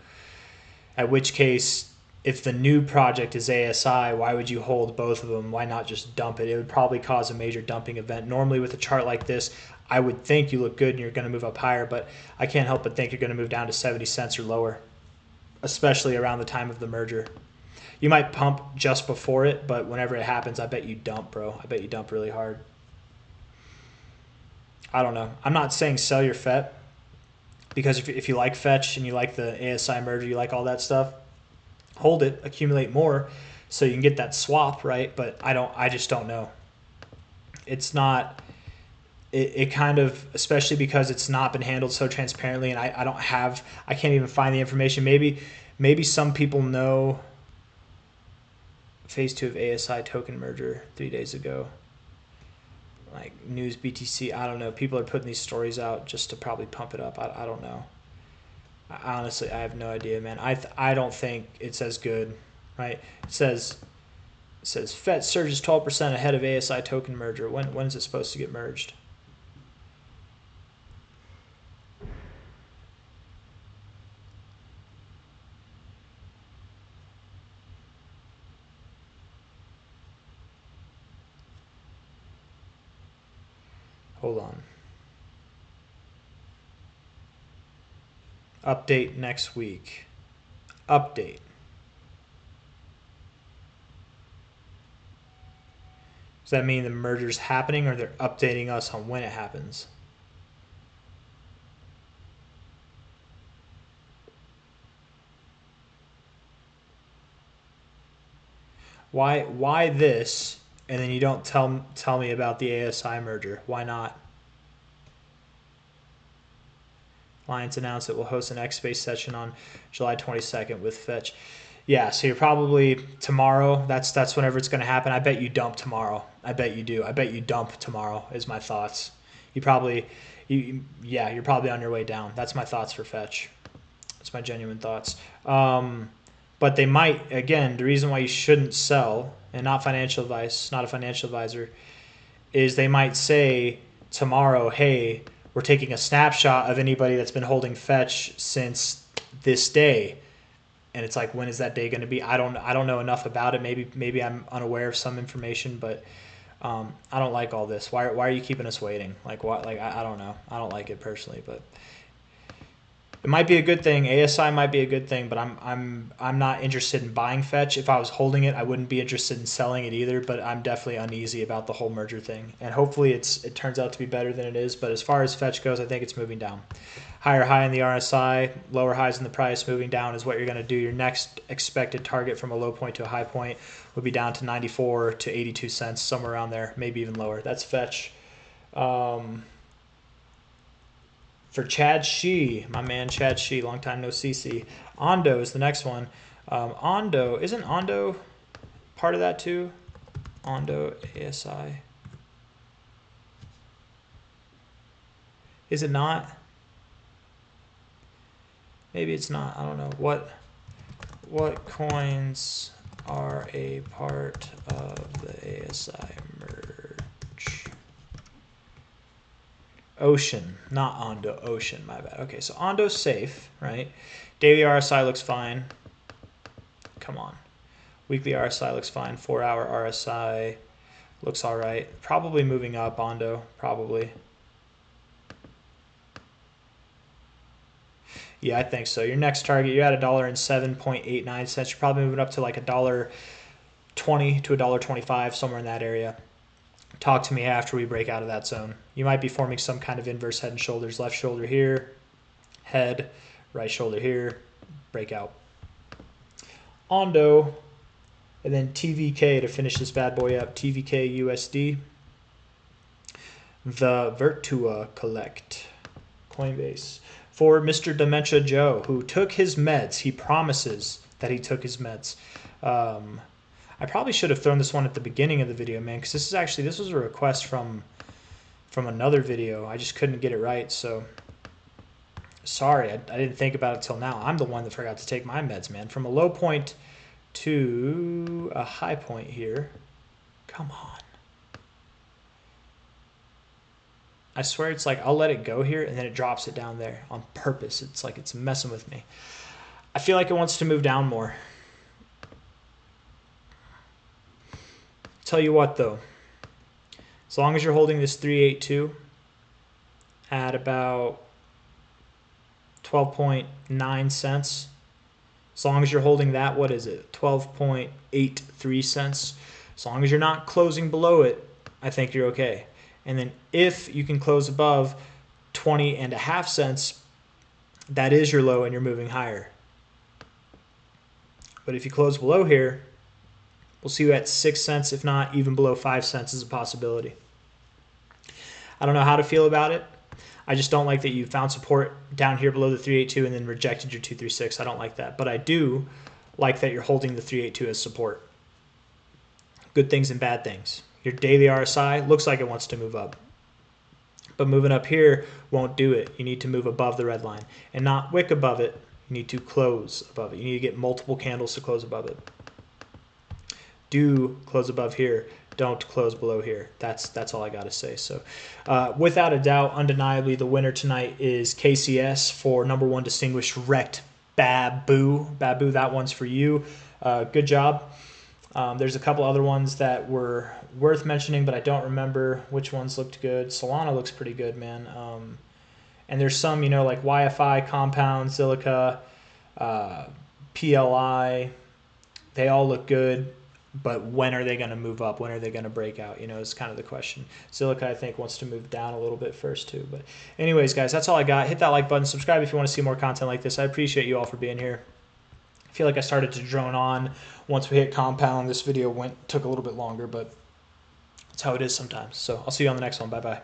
at which case, if the new project is ASI, why would you hold both of them? Why not just dump it? It would probably cause a major dumping event. Normally with a chart like this, I would think you look good and you're going to move up higher, but I can't help but think you're going to move down to 70 cents or lower, especially around the time of the merger. You might pump just before it, but whenever it happens, I bet you dump, bro. I bet you dump really hard. I don't know. I'm not saying sell your FET, because if you like Fetch and you like the ASI merger, you like all that stuff, hold it, accumulate more so you can get that swap, right? But I just don't know. It's not, it kind of, especially because it's not been handled so transparently, and I can't even find the information. Maybe some people know. Phase 2 of ASI token merger 3 days ago. Like news BTC, I don't know. People are putting these stories out just to probably pump it up. I don't know. Honestly, I have no idea, man. I don't think it's as good, right? It says FET surges 12% ahead of ASI token merger. When is it supposed to get merged? Hold on. Update next week. Update. Does that mean the merger's happening, or they're updating us on when it happens? Why this, and then you don't tell me about the ASI merger? Why not? Alliance announced it will host an X-Space session on July 22nd with Fetch. Yeah, so you're probably tomorrow. That's whenever it's going to happen. I bet you dump tomorrow. I bet you do. I bet you dump tomorrow is my thoughts. You're probably on your way down. That's my thoughts for Fetch. That's my genuine thoughts. But they might, again, the reason why you shouldn't sell, and not financial advice, not a financial advisor, is they might say tomorrow, hey, we're taking a snapshot of anybody that's been holding Fetch since this day. And it's like, when is that day going to be? I don't know enough about it. Maybe I'm unaware of some information, but I don't like all this. Why are you keeping us waiting? Like what? Like I don't know. I don't like it personally, but it might be a good thing. ASI might be a good thing, but I'm not interested in buying Fetch. If I was holding it, I wouldn't be interested in selling it either, but I'm definitely uneasy about the whole merger thing. And hopefully it turns out to be better than it is, but as far as Fetch goes, I think it's moving down. Higher high in the RSI, lower highs in the price, moving down is what you're going to do. Your next expected target from a low point to a high point would be down to 94 to 82 cents, somewhere around there, maybe even lower. That's Fetch. For Chad Shee, my man Chad Shee, long time no CC. ONDO is the next one. ONDO, isn't ONDO part of that too? ONDO ASI. Is it not? Maybe it's not. I don't know. What coins are a part of the ASI merge? Ocean, not ONDO. Ocean, my bad. Okay, so ONDO's safe, right? Daily RSI looks fine. Come on. Weekly RSI looks fine. 4-hour RSI looks all right. Probably moving up, ONDO, probably. Yeah, I think so. Your next target, you're at $1.0789. You're probably moving up to like $1.20 to $1.25, somewhere in that area. Talk to me after we break out of that zone. You might be forming some kind of inverse head and shoulders. Left shoulder here, head, right shoulder here, breakout. ONDO, and then TVK to finish this bad boy up. TVK USD. The Virtua Collect. Coinbase. For Mr. Dementia Joe, who took his meds. He promises that he took his meds. I probably should have thrown this one at the beginning of the video, man, because this was a request from another video. I just couldn't get it right, so sorry. I didn't think about it till now. I'm the one that forgot to take my meds, man. From a low point to a high point here. Come on. I swear it's like I'll let it go here and then it drops it down there on purpose. It's like it's messing with me. I feel like it wants to move down more. Tell you what though, as long as you're holding this 382 at about 12.9 cents, as long as you're holding that, what is it, 12.83 cents, as long as you're not closing below it, I think you're okay. And then if you can close above 20.5 cents, that is your low and you're moving higher. But if you close below here, we'll see you at 6 cents, if not even below 5 cents is a possibility. I don't know how to feel about it. I just don't like that you found support down here below the 382 and then rejected your 236. I don't like that. But I do like that you're holding the 382 as support. Good things and bad things. Your daily RSI looks like it wants to move up. But moving up here won't do it. You need to move above the red line. And not wick above it. You need to close above it. You need to get multiple candles to close above it. Do close above here. Don't close below here. That's all I got to say. So without a doubt, undeniably, the winner tonight is KCS for #1 distinguished wrecked Babu. Babu, that one's for you. Good job. There's a couple other ones that were worth mentioning, but I don't remember which ones looked good. Solana looks pretty good, man. And there's some, like YFI, Compound, Silica, PLI. They all look good. But when are they going to move up? When are they going to break out? Is kind of the question. Silica, I think, wants to move down a little bit first, too. But anyways, guys, that's all I got. Hit that like button. Subscribe if you want to see more content like this. I appreciate you all for being here. I feel like I started to drone on once we hit Compound. This video took a little bit longer, but that's how it is sometimes. So I'll see you on the next one. Bye-bye.